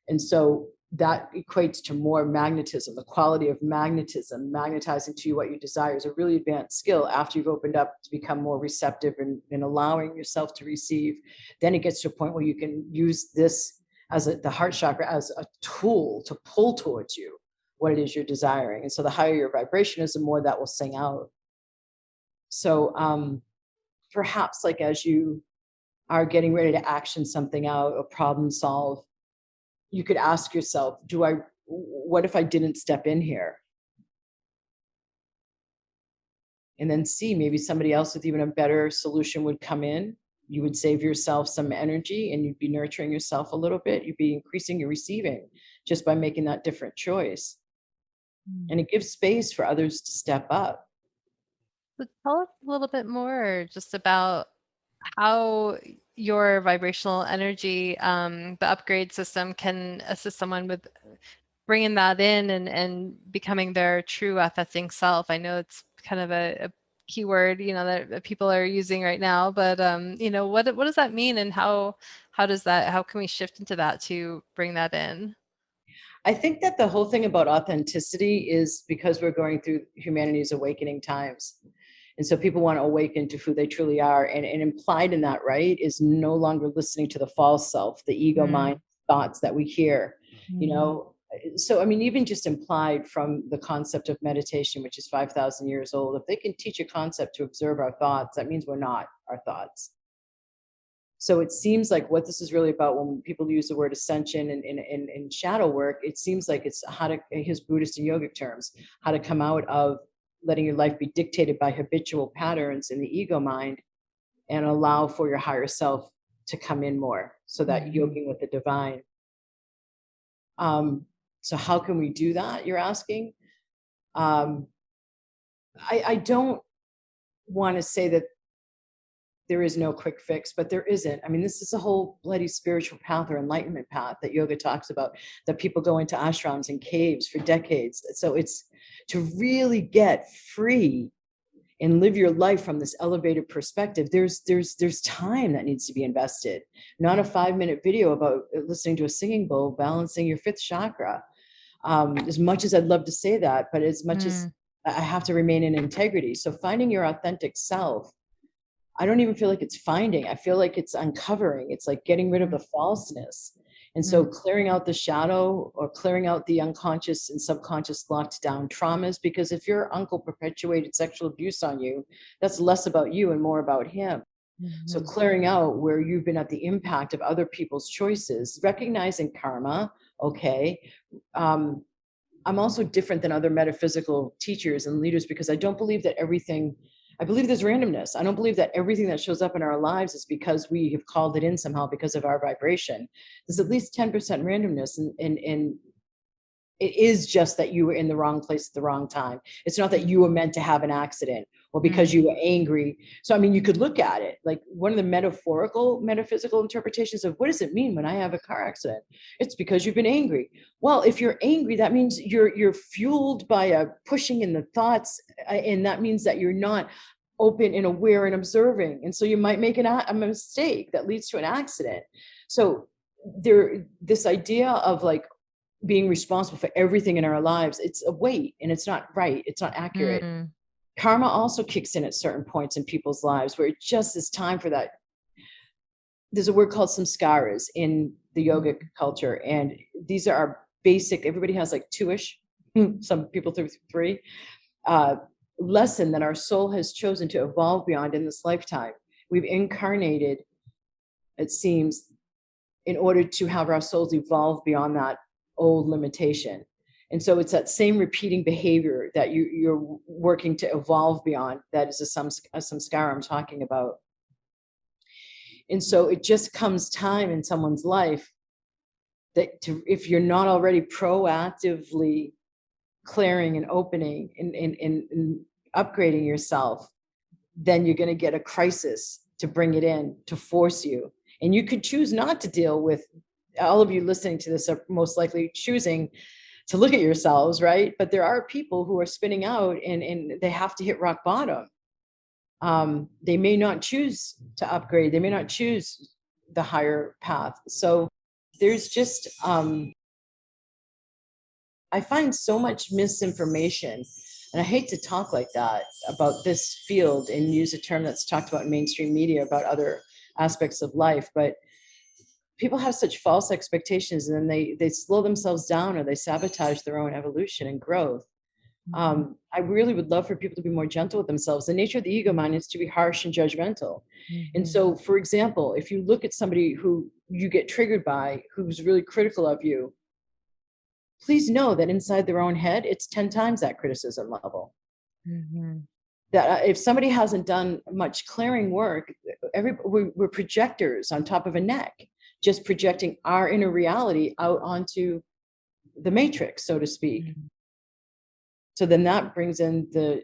And so that equates to more magnetism. The quality of magnetism, magnetizing to you what you desire, is a really advanced skill after you've opened up to become more receptive and allowing yourself to receive. Then it gets to a point where you can use this as the heart chakra as a tool to pull towards you what it is you're desiring. And so the higher your vibration is, the more that will sing out. So perhaps like as you are getting ready to action something out or problem solve, you could ask yourself, what if I didn't step in here? And then see, maybe somebody else with even a better solution would come in. You would save yourself some energy and you'd be nurturing yourself a little bit. You'd be increasing your receiving just by making that different choice. And it gives space for others to step up. So tell us a little bit more just about how your vibrational energy, the upgrade system, can assist someone with bringing that in and becoming their true authentic self. I know it's kind of a keyword, that people are using right now, but what does that mean, and how can we shift into that to bring that in? I think that the whole thing about authenticity is because we're going through humanity's awakening times. And so people want to awaken to who they truly are. And implied in that, right, is no longer listening to the false self, the ego mind thoughts that we hear, So, I mean, even just implied from the concept of meditation, which is 5,000 years old, if they can teach a concept to observe our thoughts, that means we're not our thoughts. So it seems like what this is really about, when people use the word ascension and shadow work, it seems like it's how to, his Buddhist and yogic terms, how to come out of letting your life be dictated by habitual patterns in the ego mind and allow for your higher self to come in more. So that yoking with the divine. So how can we do that, you're asking? I don't want to say that there is no quick fix, but there isn't. I mean, this is a whole bloody spiritual path or enlightenment path that yoga talks about, that people go into ashrams and caves for decades. So it's to really get free and live your life from this elevated perspective. There's time that needs to be invested, not a 5-minute video about listening to a singing bowl, balancing your 5th chakra. As much as I'd love to say that, but as much as I have to remain in integrity. So finding your authentic self, I don't even feel like it's finding. I feel like it's uncovering. It's like getting rid of the falseness. And so clearing out the shadow, or clearing out the unconscious and subconscious locked down traumas, because if your uncle perpetuated sexual abuse on you, that's less about you and more about him. So clearing out where you've been at the impact of other people's choices, recognizing karma. Okay. I'm also different than other metaphysical teachers and leaders, because I don't believe that I believe there's randomness. I don't believe that everything that shows up in our lives is because we have called it in somehow because of our vibration. There's at least 10% randomness, and it is just that you were in the wrong place at the wrong time. It's not that you were meant to have an accident or because you were angry. So, I mean, you could look at it like one of the metaphysical interpretations of what does it mean when I have a car accident? It's because you've been angry. Well, if you're angry, that means you're fueled by a pushing in the thoughts, and that means that you're not open and aware and observing. And so you might make a mistake that leads to an accident. So this idea of like being responsible for everything in our lives, it's a weight, and it's not right. It's not accurate. Karma also kicks in at certain points in people's lives where it just is time for that. There's a word called samskaras in the yogic culture. And these are our basic, everybody has like 2-ish, some people through 3, lesson that our soul has chosen to evolve beyond in this lifetime. We've incarnated, it seems, in order to have our souls evolve beyond that old limitation. And so it's that same repeating behavior that you're working to evolve beyond. That is a samskara I'm talking about. And so it just comes time in someone's life that if you're not already proactively clearing and opening and upgrading yourself, then you're going to get a crisis to bring it in, to force you. And you could choose not to deal with, all of you listening to this are most likely choosing to look at yourselves, right? But there are people who are spinning out and they have to hit rock bottom. They may not choose to upgrade. They may not choose the higher path. So there's just, I find so much misinformation, and I hate to talk like that about this field and use a term that's talked about in mainstream media about other aspects of life, but people have such false expectations, and then they slow themselves down or they sabotage their own evolution and growth. I really would love for people to be more gentle with themselves. The nature of the ego mind is to be harsh and judgmental. And so, for example, if you look at somebody who you get triggered by, who's really critical of you, please know that inside their own head, it's 10 times that criticism level. That if somebody hasn't done much clearing work, we're projectors on top of a neck, just projecting our inner reality out onto the matrix, so to speak. So then that brings in the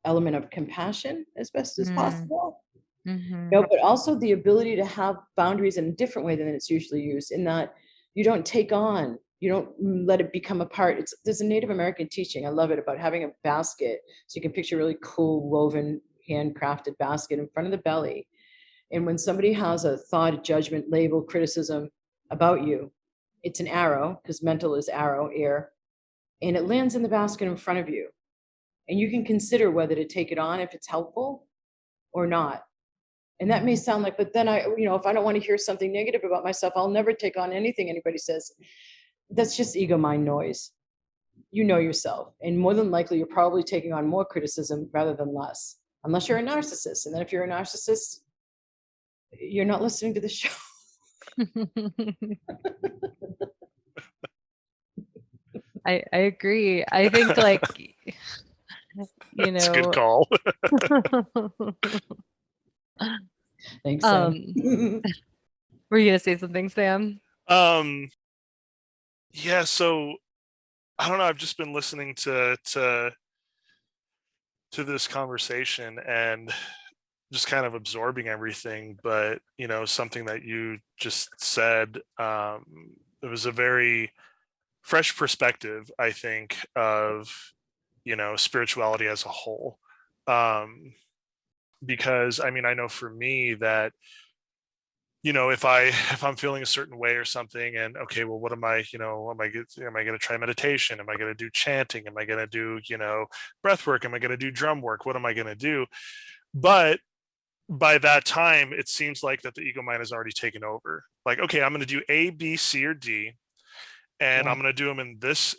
element of compassion as best as possible. But also the ability to have boundaries in a different way than it's usually used, in that you don't take on, you don't let it become a part. There's a Native American teaching, I love it, about having a basket. So you can picture a really cool woven, handcrafted basket in front of the belly. And when somebody has a thought, judgment, label, criticism about you, it's an arrow, because mental is arrow, air, and it lands in the basket in front of you. And you can consider whether to take it on, if it's helpful or not. And that may sound like, but then if I don't want to hear something negative about myself, I'll never take on anything anybody says. That's just ego mind noise. You know yourself. And more than likely, you're probably taking on more criticism rather than less, unless you're a narcissist. And then if you're a narcissist, you're not listening to the show. I agree. I think It's a good call. Thanks, Sam. Were you gonna say something, Sam? Yeah, so I don't know, I've just been listening to this conversation and just kind of absorbing everything, but something that you just said, it was a very fresh perspective, I think, of spirituality as a whole. Because I know for me that if I'm feeling a certain way or something, and okay, well, what am I going to try meditation? Am I going to do chanting? Am I going to do breath work? Am I going to do drum work? What am I going to do? But by that time, it seems like that the ego mind has already taken over. Like, okay, I'm going to do A, B, C, or D, and I'm going to do them in this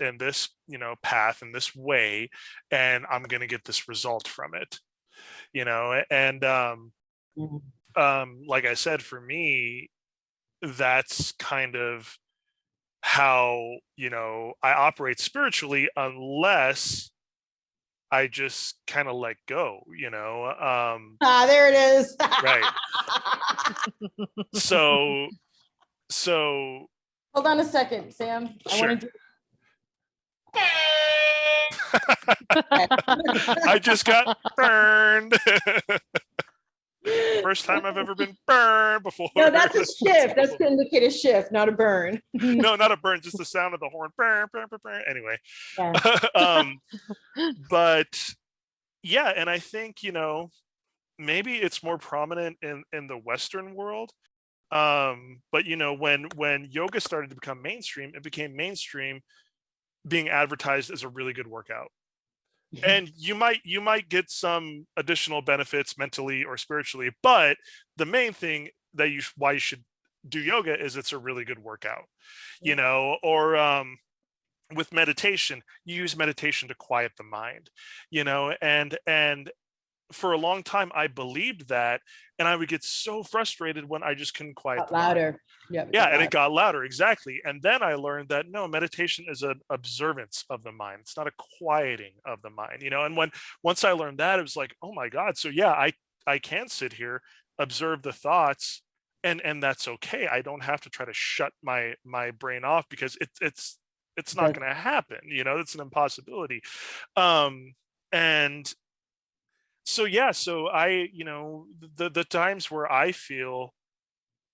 path, in this way, and I'm going to get this result from it. And like I said, for me, that's kind of how I operate spiritually, unless I just kind of let go. There it is. Right. So hold on a second, Sam. Sure. I want to I just got burned. First time I've ever been burned before. No, that's a shift. That's to indicate a shift, not a burn. No, not a burn, just the sound of the horn. Burn, burn, burn, burn. Anyway. Yeah. But yeah, and I think, maybe it's more prominent in the Western world. But when yoga started to become mainstream, it became mainstream being advertised as a really good workout. And you might get some additional benefits mentally or spiritually, but the main thing that why you should do yoga is it's a really good workout. Or with meditation, you use meditation to quiet the mind, and for a long time, I believed that, and I would get so frustrated when I just couldn't quiet the mind. Louder. Yeah. Yeah, and it got louder, exactly. And then I learned that no, meditation is an observance of the mind. It's not a quieting of the mind, you know. And once I learned that, it was like, oh my God. So yeah, I can sit here, observe the thoughts, and that's okay. I don't have to try to shut my brain off, because it's not going to happen, you know. It's an impossibility. And so yeah, so I, you know, the times where I feel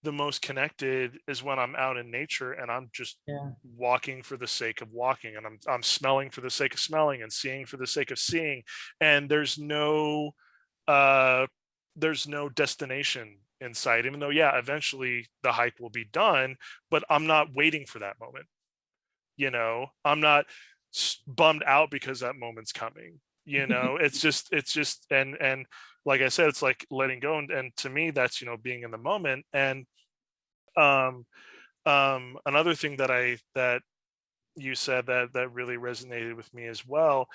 the most connected is when I'm out in nature and I'm just walking for the sake of walking, and I'm smelling for the sake of smelling, and seeing for the sake of seeing, and there's no destination in sight, even though yeah, eventually the hike will be done, but I'm not waiting for that moment, you know. I'm not bummed out because that moment's coming, you know. It's just and like I said, it's like letting go, and to me that's, you know, being in the moment. And another thing that you said that really resonated with me as well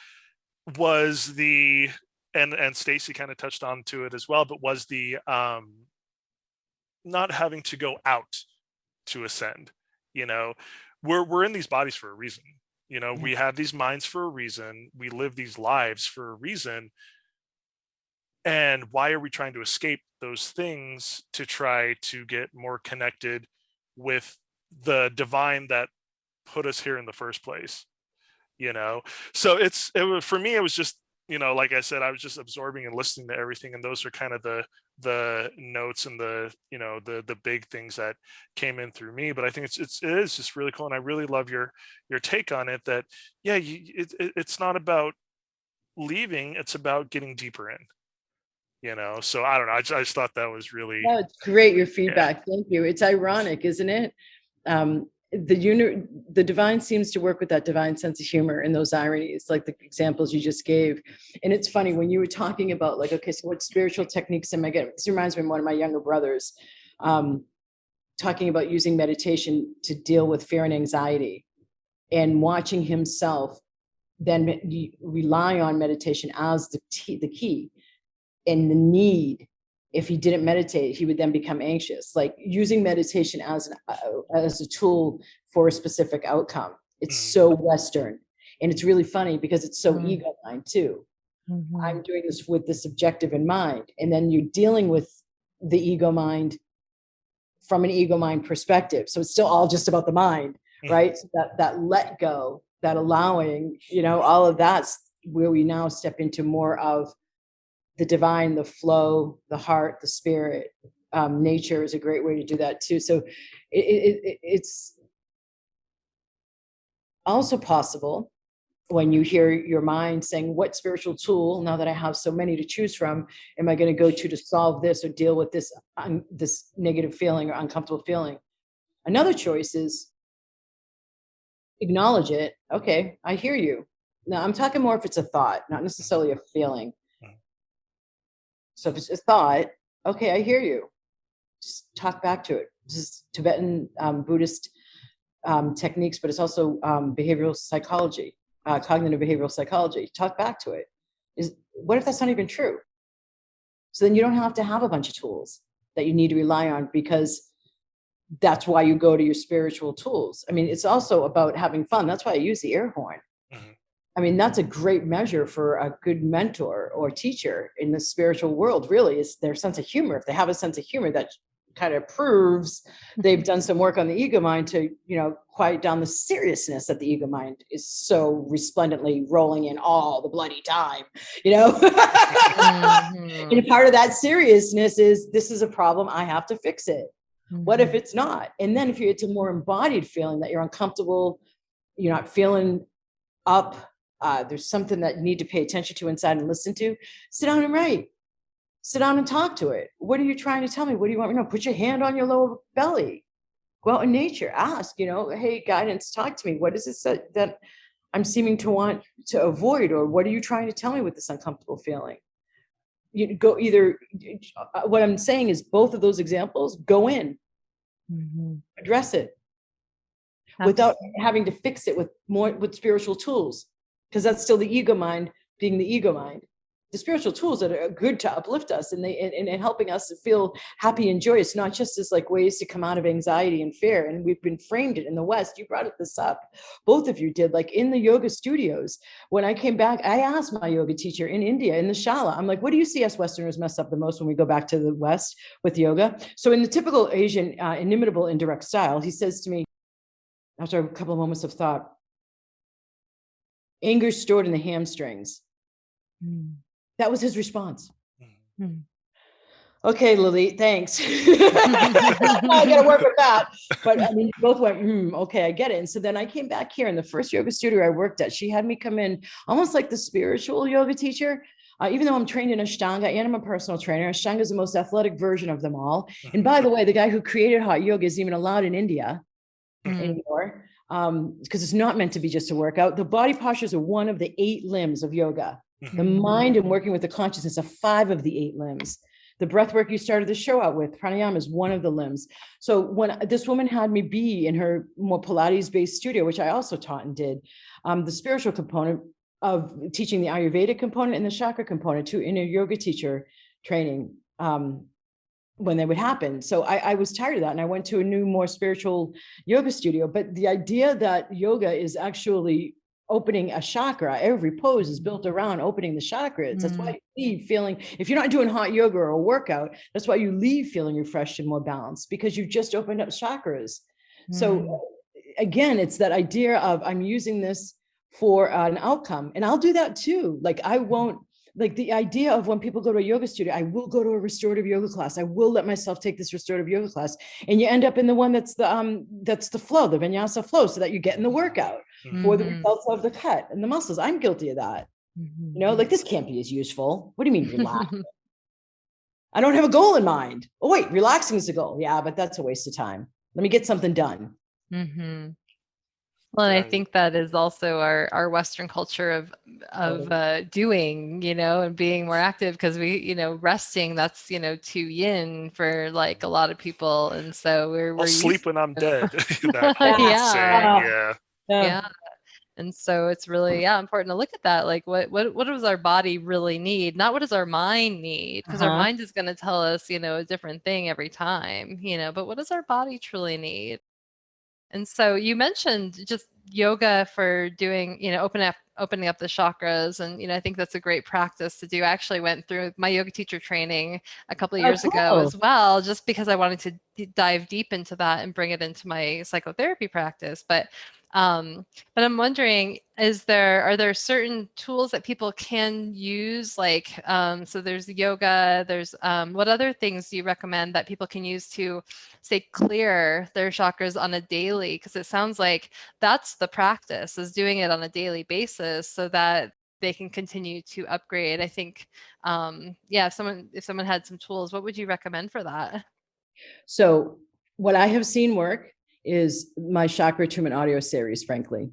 was the, and Stacy kind of touched on to it as well, but was the not having to go out to ascend. You know, we're in these bodies for a reason, you know. We have these minds for a reason, we live these lives for a reason. And why are we trying to escape those things to try to get more connected with the divine that put us here in the first place, you know? So for me, it was just, you know, like I said, I was just absorbing and listening to everything, and those are kind of the notes and the, you know, the big things that came in through me. But I think it is just really cool, and I really love your take on it, that yeah, it's not about leaving, it's about getting deeper in, you know. So I don't know, I just thought that was really it's great, your feedback. Thank you. It's ironic, isn't it? The divine seems to work with that divine sense of humor and those ironies, like the examples you just gave. And it's funny when you were talking about, like, okay, so what spiritual techniques am I getting? This reminds me of one of my younger brothers talking about using meditation to deal with fear and anxiety, and watching himself then rely on meditation as the key, and the need. If he didn't meditate, he would then become anxious. Like using meditation as a tool for a specific outcome. It's so Western, and it's really funny because it's so ego mind too. I'm doing this with this objective in mind, and then you're dealing with the ego mind from an ego mind perspective. So it's still all just about the mind, right? So that let go, that allowing, you know, all of that's where we now step into more of the divine, the flow, the heart, the spirit. Nature is a great way to do that too. So it's also possible when you hear your mind saying, what spiritual tool, now that I have so many to choose from, am I going to go to solve this or deal with this this negative feeling or uncomfortable feeling? Another choice is acknowledge it. Okay, I hear you. Now I'm talking more if it's a thought, not necessarily a feeling. So if it's a thought, okay, I hear you. Just talk back to it. This is Tibetan Buddhist techniques, but it's also behavioral psychology, cognitive behavioral psychology. Talk back to it. What if that's not even true? So then you don't have to have a bunch of tools that you need to rely on, because that's why you go to your spiritual tools. I mean, it's also about having fun. That's why I use the air horn. I mean, that's a great measure for a good mentor or teacher in the spiritual world, really, is their sense of humor. If they have a sense of humor, that kind of proves they've done some work on the ego mind to, you know, quiet down the seriousness that the ego mind is so resplendently rolling in all the bloody time, you know. And part of that seriousness is, this is a problem, I have to fix it. What if it's not? And then if it's a more embodied feeling that you're uncomfortable, you're not feeling up, there's something that you need to pay attention to inside and listen to, sit down and write. Sit down and talk to it. What are you trying to tell me? What do you want me to know? Put your hand on your lower belly. Go out in nature. Ask, you know, hey, guidance, talk to me. What is it that I'm seeming to want to avoid? Or what are you trying to tell me with this uncomfortable feeling? You go either, what I'm saying is both of those examples, go in, address it without having to fix it with spiritual tools, because that's still the ego mind being the ego mind. the spiritual tools that are good to uplift us and helping us to feel happy and joyous, not just as like ways to come out of anxiety and fear. And we've been framed it in the West. You brought this up, both of you did, like in the yoga studios. When I came back, I asked my yoga teacher in India, in the shala, I'm like, what do you see us Westerners mess up the most when we go back to the West with yoga? So in the typical Asian inimitable indirect style, he says to me, after a couple of moments of thought, anger stored in the hamstrings. That was his response. Okay, Lily, thanks. I got to work with that. But I mean, both went, okay, I get it. And so then I came back here, and the first yoga studio I worked at, she had me come in almost like the spiritual yoga teacher. Even though I'm trained in Ashtanga and I'm a personal trainer, Ashtanga is the most athletic version of them all. And by the way, the guy who created hot yoga isn't even allowed in India anymore, because it's not meant to be just a workout. The body postures are one of the 8 limbs of yoga. The mind and working with the consciousness are 5 of the 8 limbs. The breath work you started the show out with, pranayama, is one of the limbs. So when this woman had me be in her more Pilates-based studio, which I also taught and did, the spiritual component of teaching the Ayurvedic component and the chakra component to in a yoga teacher training when they would happen. So I was tired of that, and I went to a new, more spiritual yoga studio. But the idea that yoga is actually opening a chakra, every pose is built around opening the chakras. That's why you leave feeling, if you're not doing hot yoga or a workout, that's why you leave feeling refreshed and more balanced, because you just opened up chakras. So again, it's that idea of I'm using this for an outcome, and I'll do that too. Like I won't, like the idea of when people go to a yoga studio, I will go to a restorative yoga class. I will let myself take this restorative yoga class, and you end up in the one that's the flow, the vinyasa flow, so that you get in the workout for the results of the cut and the muscles. I'm guilty of that. You know, like this can't be as useful. What do you mean relax? I don't have a goal in mind. Oh wait, relaxing is the goal. Yeah, but that's a waste of time. Let me get something done. Well, and I think that is also our Western culture of doing, you know, and being more active, because we, you know, resting, that's, you know, too yin for like a lot of people. And so we're sleep when I'm dead. Yeah. And so it's really, important to look at that. Like what does our body really need? Not what does our mind need? Because our mind is going to tell us, you know, a different thing every time, you know, but what does our body truly need? And so you mentioned just yoga for doing, you know, opening up the chakras. And, you know, I think that's a great practice to do. I actually went through my yoga teacher training a couple of years ago as well, just because I wanted to dive deep into that and bring it into my psychotherapy practice. But I'm wondering, are there certain tools that people can use? Like, so there's yoga, there's, what other things do you recommend that people can use to say clear their chakras on a daily? Because it sounds like that's the practice, is doing it on a daily basis so that they can continue to upgrade. I think, if someone had some tools, what would you recommend for that? So what I have seen work is my chakra attunement audio series, frankly.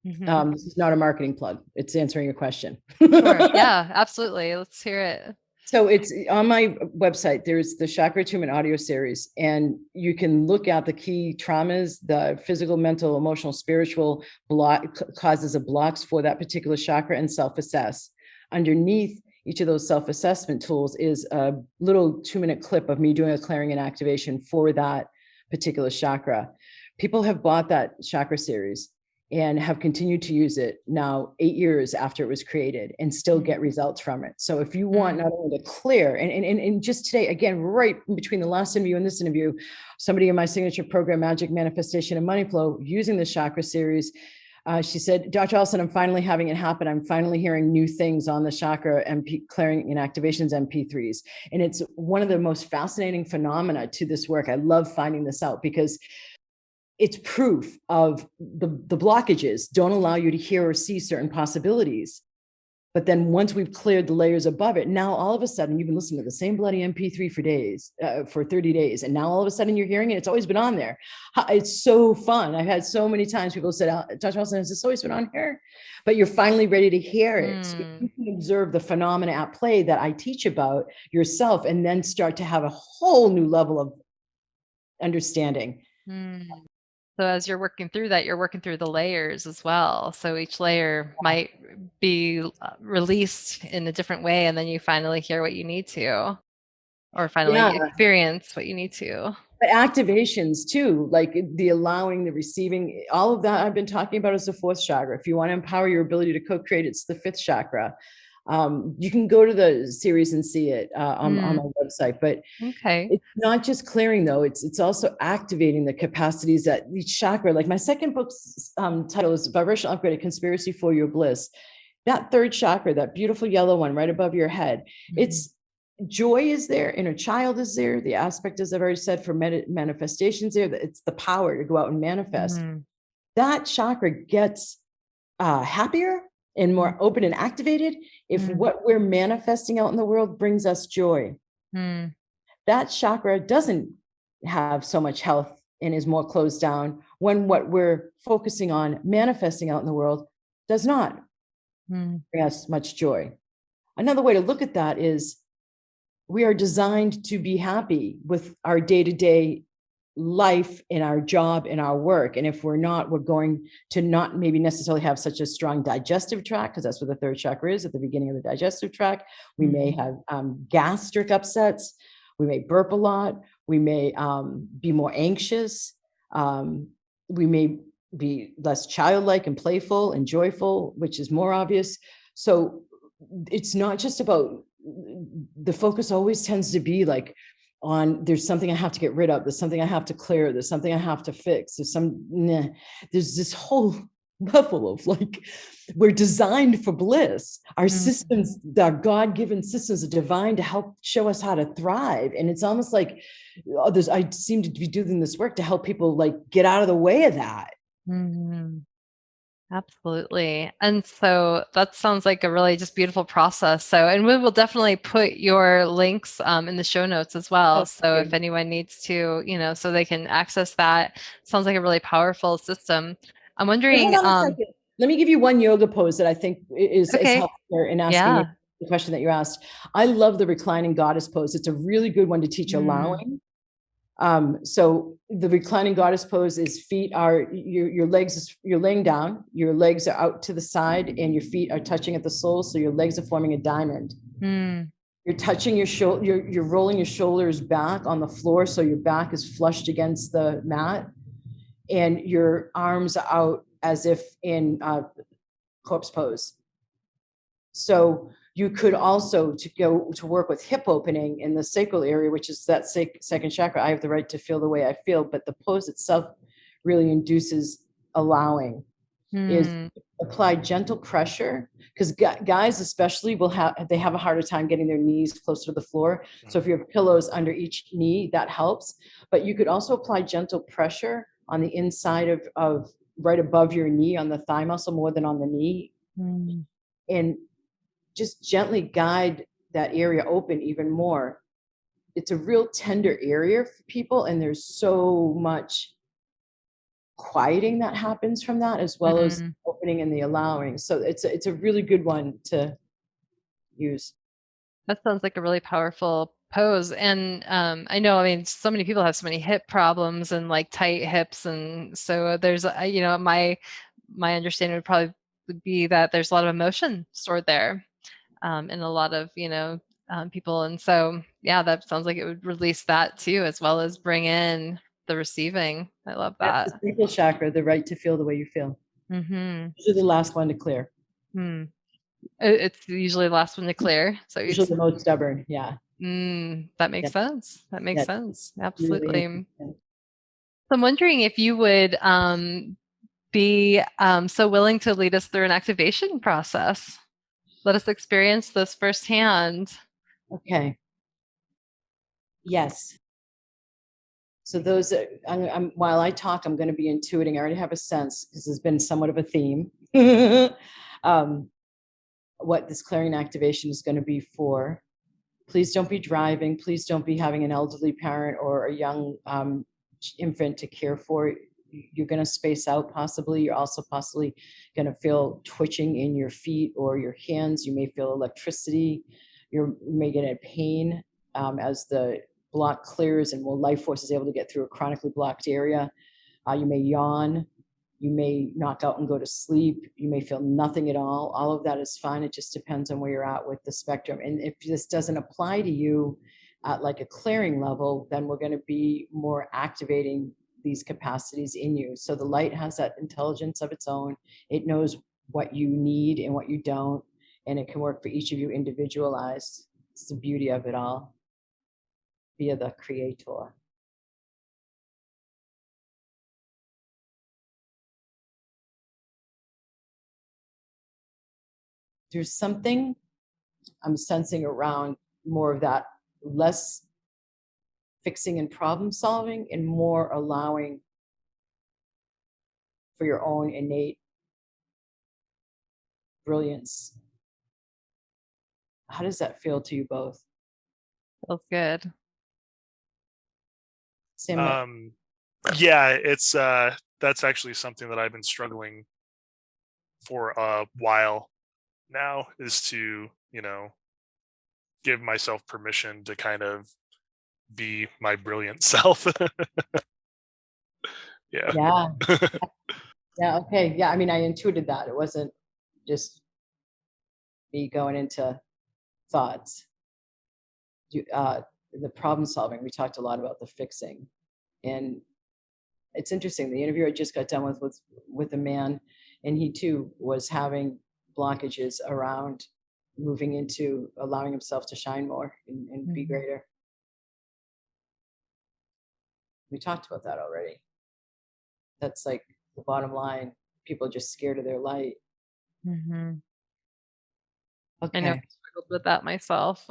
This is not a marketing plug. It's answering a question. Sure. Yeah, absolutely. Let's hear it. So it's on my website. There's the chakra attunement audio series, and you can look at the key traumas, the physical, mental, emotional, spiritual causes of blocks for that particular chakra, and self-assess. Underneath each of those self-assessment tools is a little 2-minute clip of me doing a clearing and activation for that particular chakra. People have bought that chakra series and have continued to use it now 8 years after it was created and still get results from it. So if you want not only to clear, and just today, again, right between the last interview and this interview, somebody in my signature program, Magic Manifestation and Money Flow, using the chakra series, she said, Dr. Alison, I'm finally having it happen. I'm finally hearing new things on the chakra MP clearing and activations MP3s. And it's one of the most fascinating phenomena to this work. I love finding this out because it's proof of the blockages don't allow you to hear or see certain possibilities. But then once we've cleared the layers above it, now all of a sudden you've been listening to the same bloody MP3 for days, for 30 days. And now all of a sudden you're hearing it. It's always been on there. It's so fun. I've had so many times people said, Dr. Alison, has this always been on here? But you're finally ready to hear it. So you can observe the phenomena at play that I teach about yourself, and then start to have a whole new level of understanding. So as you're working through that, you're working through the layers as well. So each layer might be released in a different way, and then you finally hear what you need to, or finally experience what you need to. But activations too, like the allowing, the receiving, all of that I've been talking about is the fourth chakra. If you want to empower your ability to co-create, it's the fifth chakra. You can go to the series and see it on my website, but it's not just clearing though. It's also activating the capacities at each chakra. Like my second book's title is Vibrational Upgrade, A Conspiracy for Your Bliss. That third chakra, that beautiful yellow one right above your head, it's joy is there, inner child is there, the aspect, as I've already said, for manifestations there, it's the power to go out and manifest. That chakra gets happier and more open and activated if what we're manifesting out in the world brings us joy. That chakra doesn't have so much health and is more closed down when what we're focusing on manifesting out in the world does not bring us much joy. Another way to look at that is we are designed to be happy with our day-to-day life in our job, in our work. And if we're not, we're going to not maybe necessarily have such a strong digestive tract, because that's what the third chakra is at the beginning of the digestive tract. We may have gastric upsets. We may burp a lot. We may be more anxious. We may be less childlike and playful and joyful, which is more obvious. So it's not just about, the focus always tends to be like on, there's something I have to get rid of, there's something I have to clear, there's something I have to fix, there's this whole level of like, we're designed for bliss. Our systems, our God-given systems are divine to help show us how to thrive. And it's almost like I seem to be doing this work to help people like get out of the way of that. Absolutely. And so that sounds like a really just beautiful process. So, and we will definitely put your links in the show notes as well. So if anyone needs to, so they can access that, sounds like a really powerful system. I'm wondering. Hold on a second. Let me give you one yoga pose that I think is helpful in asking you the question that you asked. I love the reclining goddess pose. It's a really good one to teach allowing. So the reclining goddess pose is feet are your legs, you're laying down, your legs are out to the side and your feet are touching at the soles. So your legs are forming a diamond. You're touching your shoulder, you're rolling your shoulders back on the floor. So your back is flushed against the mat and your arms are out as if in corpse pose. So you could also go to work with hip opening in the sacral area, which is that second chakra. I have the right to feel the way I feel, but the pose itself really induces allowing. Is apply gentle pressure, because guys especially have a harder time getting their knees close to the floor. So if you have pillows under each knee, that helps. But you could also apply gentle pressure on the inside of right above your knee, on the thigh muscle more than on the knee. And just gently guide that area open even more. It's a real tender area for people, and there's so much quieting that happens from that, as well as opening and the allowing. So it's a really good one to use. That sounds like a really powerful pose. And I know, so many people have so many hip problems and like tight hips. And so there's, my understanding would probably be that there's a lot of emotion stored there in a lot of, people. And so, yeah, that sounds like it would release that too, as well as bring in the receiving. I love that. That's the sacral chakra, the right to feel the way you feel. Usually the last one to clear. It's usually the last one to clear. So usually the most stubborn. Yeah. That makes sense. That makes sense. Absolutely. Really. So I'm wondering if you would be so willing to lead us through an activation process. Let us experience this firsthand. Okay. Yes. So those, while I talk, I'm going to be intuiting. I already have a sense, because there's been somewhat of a theme, what this clearing activation is going to be for. Please don't be driving. Please don't be having an elderly parent or a young infant to care for. You're going to space out possibly. You're also possibly going to feel twitching in your feet or your hands. You may feel electricity. You may get a pain as the block clears and life force is able to get through a chronically blocked area. You may yawn. You may knock out and go to sleep. You may feel nothing at all. All of that is fine. It just depends on where you're at with the spectrum. And if this doesn't apply to you at like a clearing level, then we're going to be more activating these capacities in you. So the light has that intelligence of its own. It knows what you need and what you don't, and it can work for each of you individualized. It's the beauty of it all via the creator. There's something I'm sensing around more of that, less fixing and problem solving and more allowing for your own innate brilliance. How does that feel to you both? Feels good. Sam, Yeah, it's that's actually something that I've been struggling for a while now, is to, you know, give myself permission to kind of be my brilliant self. Yeah. yeah. Yeah, okay. Yeah, I mean, I intuited that. It wasn't just me going into thoughts. The problem solving, we talked a lot about the fixing. And it's interesting, the interview I just got done with a man, and he too was having blockages around moving into allowing himself to shine more and be greater. We talked about that already. That's like the bottom line. People are just scared of their light. Mm-hmm. Okay. I know I struggled with that myself.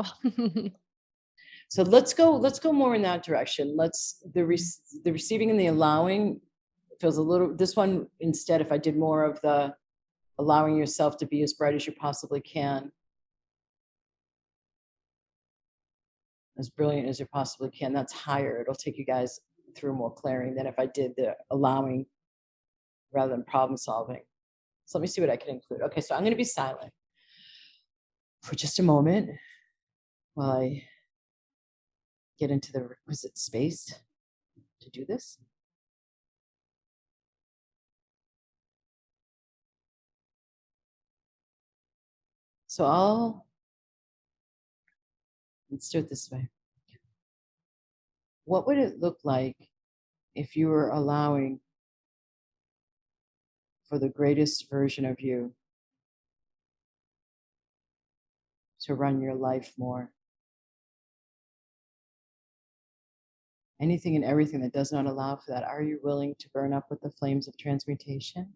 So let's go more in that direction. The receiving and the allowing feels a little, this one instead, if I did more of the allowing yourself to be as bright as you possibly can, as brilliant as you possibly can, that's higher. It'll take you guys through more clearing than if I did the allowing rather than problem solving. So let me see what I can include. Okay, so I'm going to be silent for just a moment while I get into the requisite space to do this. So let's do it this way. What would it look like if you were allowing for the greatest version of you to run your life more? Anything and everything that does not allow for that, are you willing to burn up with the flames of transmutation?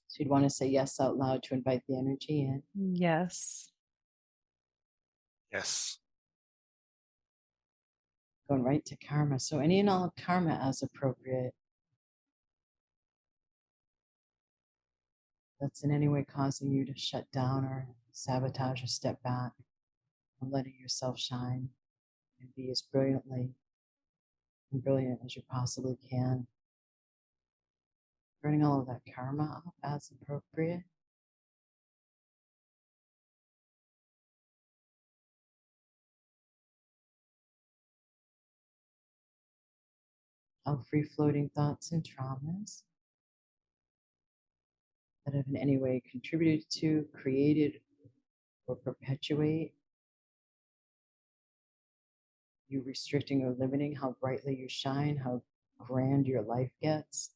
So you'd want to say yes out loud to invite the energy in. Yes. Yes. Going right to karma. So any and all karma as appropriate. That's in any way causing you to shut down or sabotage or step back from letting yourself shine and be as brilliantly and brilliant as you possibly can. Burning all of that karma up as appropriate. All free-floating thoughts and traumas that have in any way contributed to, created, or perpetuate you restricting or limiting how brightly you shine, how grand your life gets.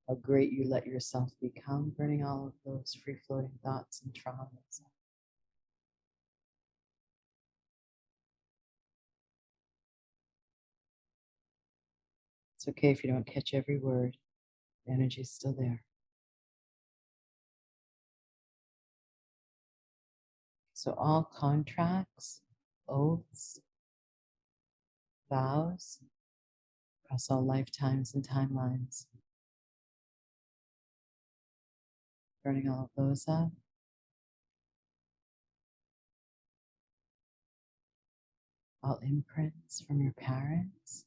How great you let yourself become, burning all of those free-floating thoughts and traumas. It's okay if you don't catch every word. The energy is still there. So all contracts, oaths, vows, across all lifetimes and timelines. Burning all of those up. All imprints from your parents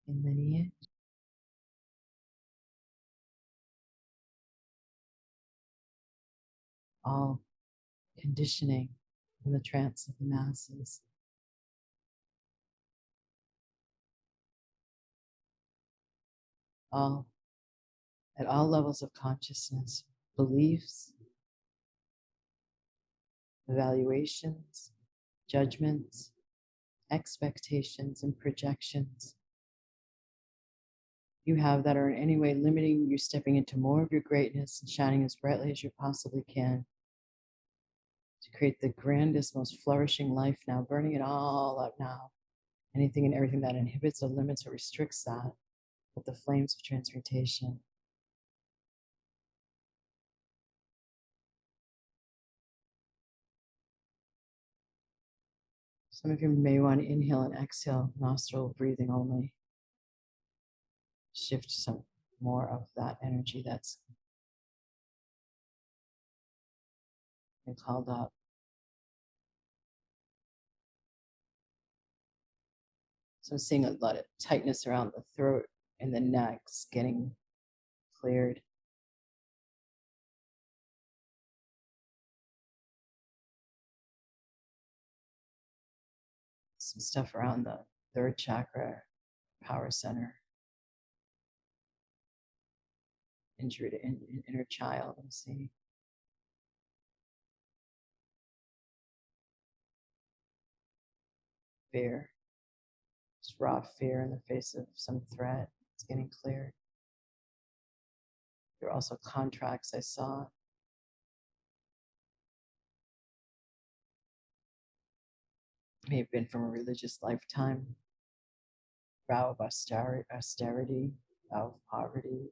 in lineage. All conditioning in the trance of the masses. All at all levels of consciousness, beliefs, evaluations, judgments, expectations, and projections you have that are in any way limiting you stepping into more of your greatness and shining as brightly as you possibly can to create the grandest, most flourishing life now, burning it all up now. Anything and everything that inhibits or limits or restricts that with the flames of transmutation. Some of you may want to inhale and exhale, nostril breathing only. Shift some more of that energy that's been called up. So I'm seeing a lot of tightness around the throat and the neck getting cleared. Some stuff around the third chakra, power center. Injury to inner child, I'm seeing. Fear. Just raw fear in the face of some threat. It's getting cleared. There are also contracts I saw. May have been from a religious lifetime. Vow of austerity, vow of poverty.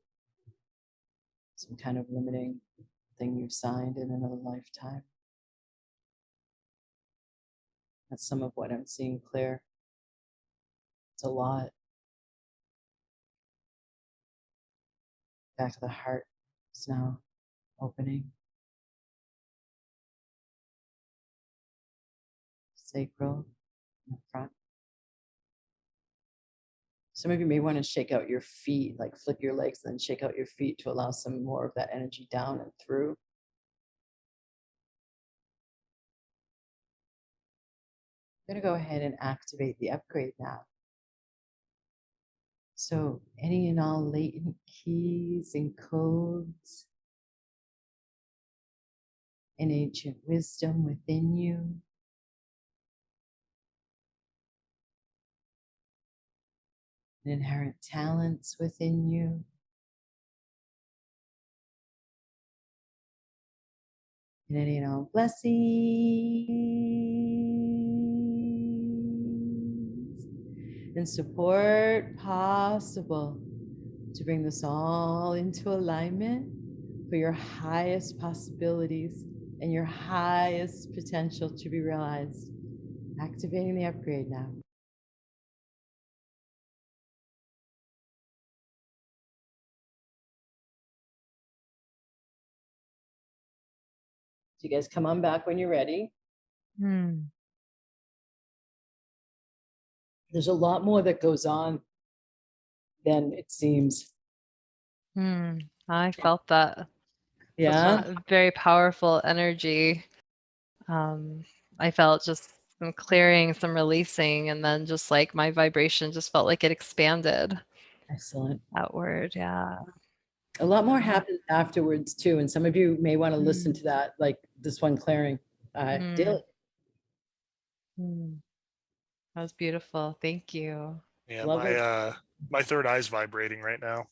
Some kind of limiting thing you've signed in another lifetime. That's some of what I'm seeing clear. It's a lot. Back of the heart is now opening. Sacral in the front. Some of you may want to shake out your feet, like flick your legs, then shake out your feet to allow some more of that energy down and through. I'm going to go ahead and activate the upgrade now. So any and all latent keys and codes and ancient wisdom within you, and inherent talents within you, and any and all blessings and support possible to bring this all into alignment for your highest possibilities and your highest potential to be realized. Activating the upgrade now. So you guys come on back when you're ready. There's a lot more that goes on than it seems. I felt that. Yeah. Such a very powerful energy. I felt just some clearing, some releasing, and then just like my vibration just felt like it expanded Excellent. outward. Yeah. A lot more happened afterwards too. And some of you may want to listen to that, like this one clearing. Daily. That was beautiful. Thank you. Yeah, Love it. my third eye's vibrating right now.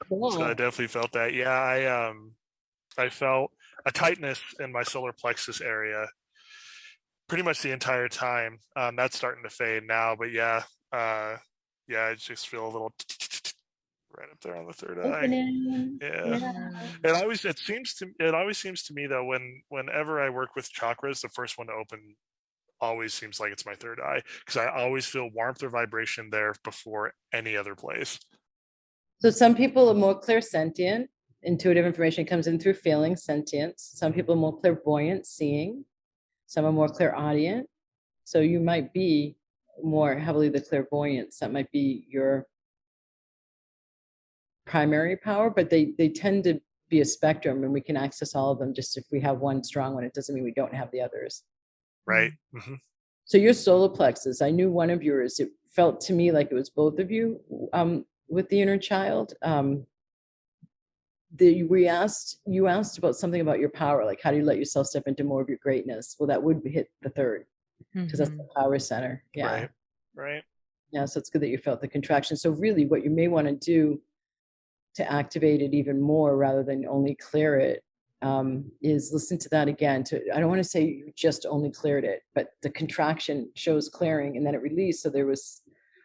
Cool. So I definitely felt that. Yeah, I felt a tightness in my solar plexus area pretty much the entire time. That's starting to fade now, but yeah, I just feel a little right up there on the third eye. Opening. Yeah. And it always seems to me though, whenever I work with chakras, the first one to open always seems like it's my third eye, because I always feel warmth or vibration there before any other place. So some people are more clairsentient. Intuitive information comes in through feeling, sentience. Some people are more clairvoyant, seeing. Some are more clairaudient. So you might be more heavily the clairvoyance. That might be your primary power, but they tend to be a spectrum, and we can access all of them. Just if we have one strong one, it doesn't mean we don't have the others. Right. Mm-hmm. So your solar plexus, I knew one of yours. It felt to me like it was both of you with the inner child. You asked about something about your power, like how do you let yourself step into more of your greatness? Well, that would hit the third, because that's the power center. Yeah. Right. Yeah. So it's good that you felt the contraction. So really what you may want to do to activate it even more rather than only clear it is listen to that again. I don't want to say you just only cleared it, but the contraction shows clearing and then it released. So there was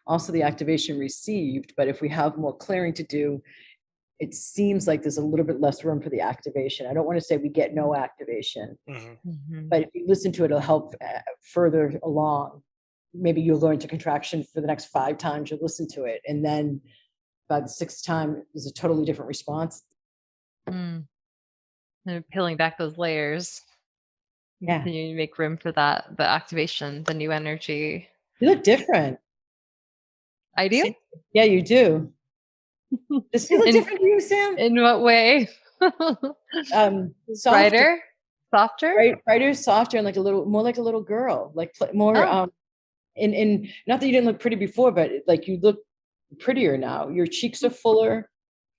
also the activation received. But if we have more clearing to do, it seems like there's a little bit less room for the activation. I don't want to say we get no activation, but if you listen to it, it'll help further along. Maybe you'll go into contraction for the next 5 times you'll listen to it. And then by the 6th time, there's a totally different response. And peeling back those layers. Yeah. You make room for that, the activation, the new energy. You look different. I do? Yeah, you do. Does he look different to you, Sam? In what way? Brighter? Softer? Brighter, softer, and like a little more like a little girl. Like more in not that you didn't look pretty before, but like you look prettier now. Your cheeks are fuller.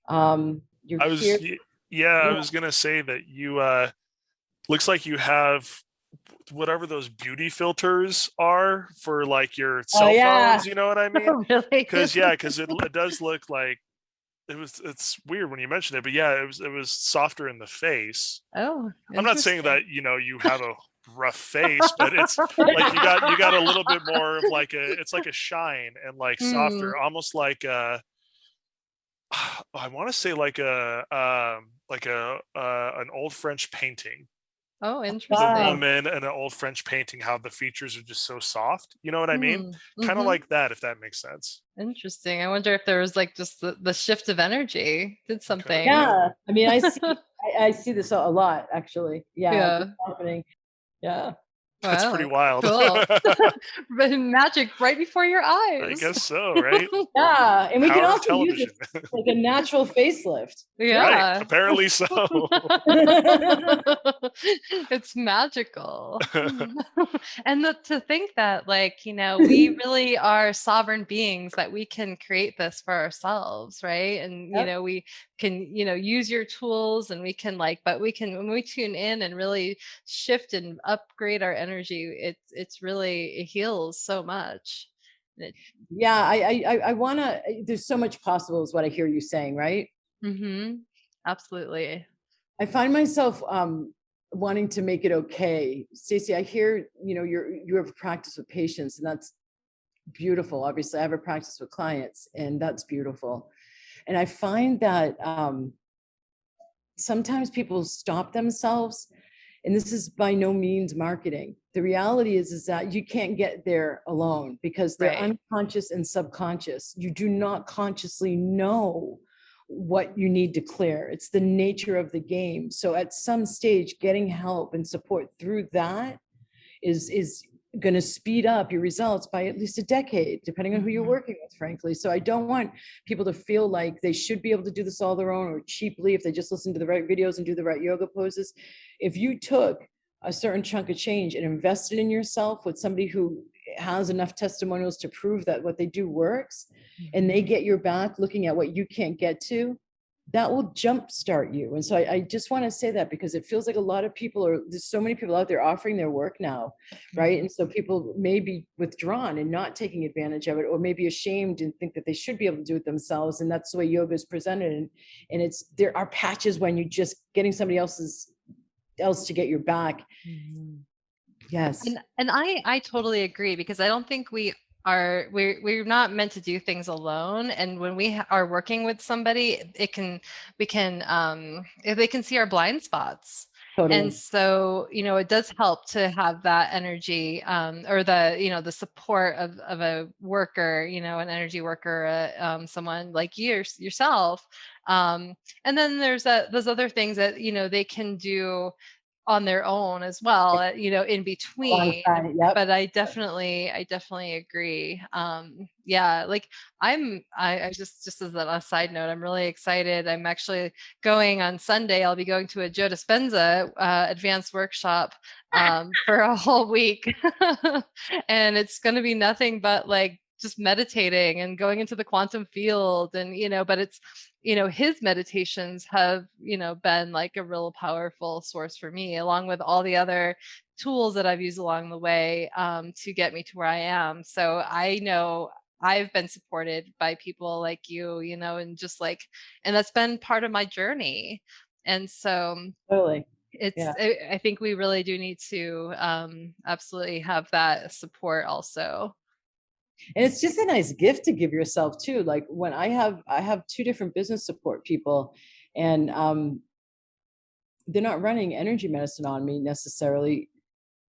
I was gonna say that you looks like you have whatever those beauty filters are for like your cell phones, you know what I mean? Really? Because it does look like it's weird when you mention it, but yeah, it was softer in the face. Oh, I'm not saying that you have a rough face, but it's like you got a little bit more of like it's like a shine and like softer, almost like I want to say like an old French painting. Oh, interesting. The woman in an old French painting, how the features are just so soft. You know what I mean? Kind of like that, if that makes sense. Interesting. I wonder if there was like just the shift of energy did something. Yeah. I mean, I see this a lot, actually. Yeah. It's happening. Yeah. That's pretty wild. Cool. Magic right before your eyes. I guess so, right? Yeah. And we Power can also television. use it like a natural facelift. Yeah. Right. Apparently so. It's magical. And to think that we really are sovereign beings, that we can create this for ourselves, right? And we can use your tools, and we can but we can, when we tune in and really shift and upgrade our energy, it heals so much. Yeah, I want to, there's so much possible is what I hear you saying, right? Absolutely. I find myself wanting to make it okay. Stacey, I hear, you have a practice with patients, and that's beautiful. Obviously, I have a practice with clients, and that's beautiful. And I find that sometimes people stop themselves, and this is by no means marketing. The reality is that you can't get there alone, because they're unconscious and subconscious. You do not consciously know what you need to clear. It's the nature of the game. So at some stage, getting help and support through that is going to speed up your results by at least a decade, depending on who you're working with, frankly. So I don't want people to feel like they should be able to do this all their own, or cheaply if they just listen to the right videos and do the right yoga poses. If you took a certain chunk of change and invested in yourself with somebody who has enough testimonials to prove that what they do works, and they get your back looking at what you can't get to, that will jumpstart you. And so I just want to say that, because it feels like a lot of people there's so many people out there offering their work now, right? And so people may be withdrawn and not taking advantage of it, or maybe ashamed and think that they should be able to do it themselves. And that's the way yoga is presented. And there are patches when you're just getting somebody else to get your back. Yes. And I totally agree, because I don't think we're not meant to do things alone. And when we are working with somebody, they can see our blind spots. Totally. And so, it does help to have that energy, or the support of a worker, an energy worker, someone like yourself. And then there's those other things that, they can do on their own as well, in between. Alongside, yep. But I definitely agree. Yeah, like I just as a side note, I'm really excited. I'm actually going on Sunday. I'll be going to a Joe Dispenza advanced workshop for a whole week. And it's going to be nothing but like just meditating and going into the quantum field. And, but it's, his meditations have, been like a real powerful source for me, along with all the other tools that I've used along the way to get me to where I am. So I know I've been supported by people like you, and just like, and that's been part of my journey. And so Totally. it's, Yeah. I think we really do need to absolutely have that support also. And it's just a nice gift to give yourself too. Like when I have two different business support people, and they're not running energy medicine on me necessarily.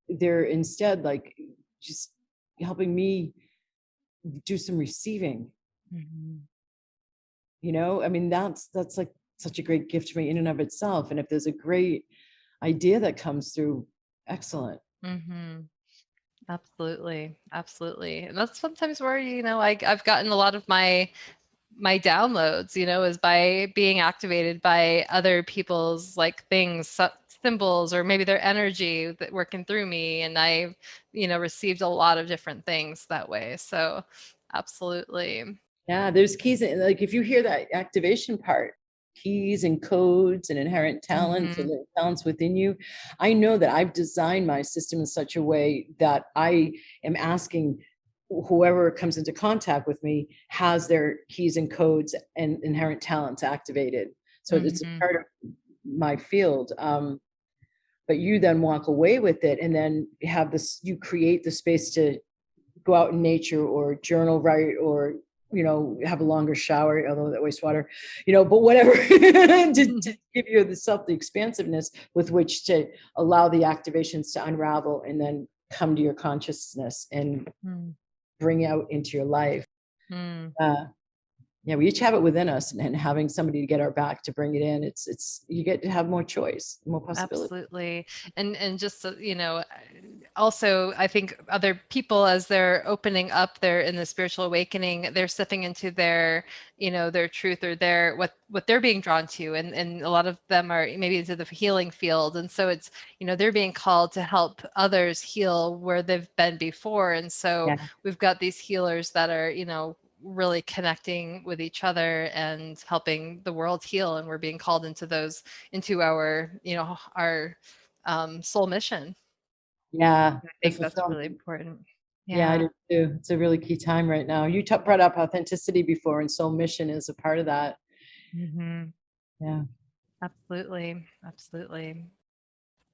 They're instead like just helping me do some receiving. I mean, that's like such a great gift to me in and of itself. And if there's a great idea that comes through, excellent. Absolutely. And that's sometimes where, I've gotten a lot of my downloads, is by being activated by other people's like things, symbols, or maybe their energy that working through me. And I, received a lot of different things that way. So absolutely. Yeah, there's keys. Like if you hear that activation part, keys and codes and inherent talents and talents within you, I know that I've designed my system in such a way that I am asking whoever comes into contact with me has their keys and codes and inherent talents activated. So it's a part of my field. But you then walk away with it and then have this, you create the space to go out in nature or journal, write, or have a longer shower, although that wastewater, but whatever, to give you the expansiveness with which to allow the activations to unravel and then come to your consciousness and bring out into your life. Yeah, we each have it within us, and having somebody to get our back to bring it in, it's you get to have more choice, more possibility. Absolutely. And just, also, I think other people, as they're opening up, they're in the spiritual awakening, they're stepping into their, their truth, or their, what they're being drawn to. And a lot of them are maybe into the healing field. And so it's, they're being called to help others heal where they've been before. And so we've got these healers that are, really connecting with each other and helping the world heal. And we're being called into our, our soul mission. Yeah, I think that's really important. Yeah, I do too. It's a really key time right now. You brought up authenticity before, and soul mission is a part of that. Yeah, absolutely.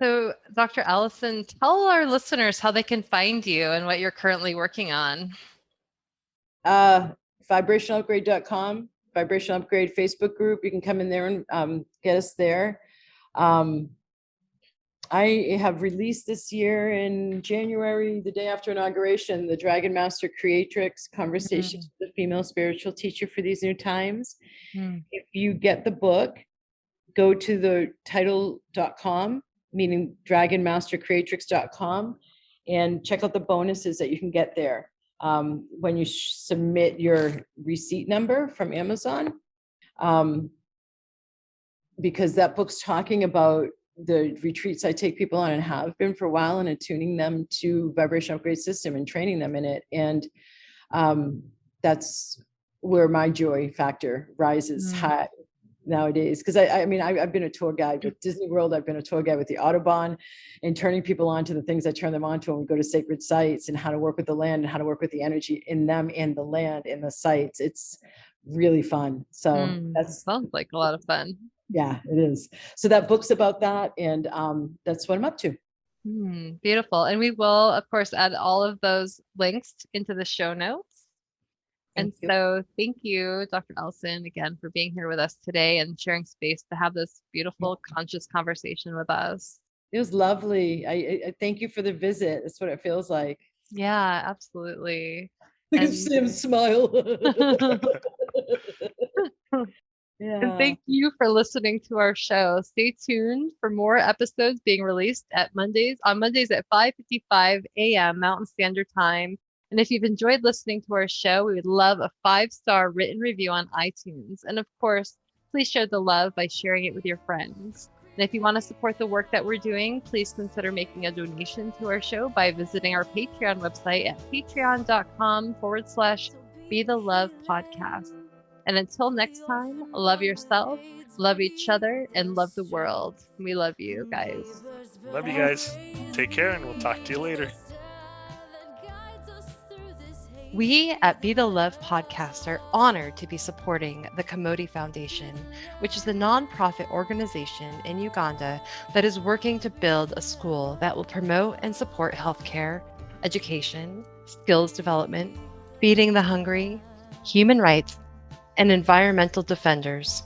So, Dr. Alison, tell our listeners how they can find you and what you're currently working on. vibrationalupgrade.com, Vibrational Upgrade Facebook group. You can come in there and get us there. I have released this year in January, the day after inauguration, the Dragon Master Creatrix Conversations with the Female Spiritual Teacher for These New Times. If you get the book, go to the title.com, meaning dragonmastercreatrix.com, and check out the bonuses that you can get there. When you submit your receipt number from Amazon, because that book's talking about the retreats I take people on and have been for a while, and attuning them to Vibrational Upgrade System and training them in it. And that's where my joy factor rises high nowadays. Because I mean, I've been a tour guide with Disney World. I've been a tour guide with the Audubon, and turning people on to the things I turn them on to when we go to sacred sites, and how to work with the land and how to work with the energy in them and the land and the sites. It's really fun. So that sounds like a lot of fun. Yeah, it is. So that book's about that, and that's what I'm up to. Beautiful. And we will, of course, add all of those links into the show notes. So thank you, Dr. Alison, again, for being here with us today and sharing space to have this beautiful, conscious conversation with us. It was lovely. I thank you for the visit. That's what it feels like. Yeah, absolutely. Look at Sam smile. And Yeah. thank you for listening to our show. Stay tuned for more episodes being released on Mondays at 5:55 a.m. Mountain Standard Time. And if you've enjoyed listening to our show, we would love a 5-star written review on iTunes. And of course, please share the love by sharing it with your friends. And if you want to support the work that we're doing, please consider making a donation to our show by visiting our Patreon website at patreon.com/Be the Love Podcast. And until next time, love yourself, love each other, and love the world. We love you guys. Love you guys. Take care, and we'll talk to you later. We at Be the Love Podcast are honored to be supporting the Kamoti Foundation, which is a nonprofit organization in Uganda that is working to build a school that will promote and support healthcare, education, skills development, feeding the hungry, human rights, and environmental defenders.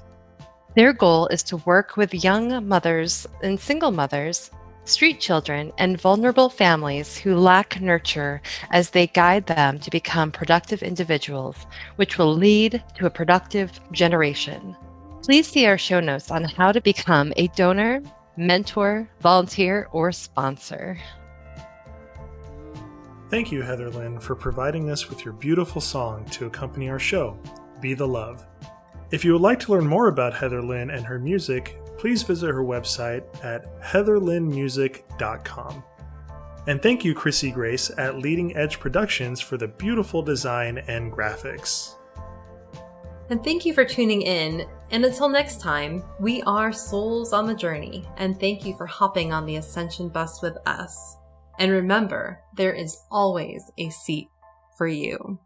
Their goal is to work with young mothers and single mothers, street children, and vulnerable families who lack nurture as they guide them to become productive individuals, which will lead to a productive generation. Please see our show notes on how to become a donor, mentor, volunteer, or sponsor. Thank you, Heather Lynn, for providing us with your beautiful song to accompany our show, Be the Love. If you would like to learn more about Heather Lynn and her music, please visit her website at heatherlynnmusic.com. And thank you, Chrissy Grace at Leading Edge Productions for the beautiful design and graphics. And thank you for tuning in. And until next time, we are souls on the journey. And thank you for hopping on the Ascension bus with us. And remember, there is always a seat for you.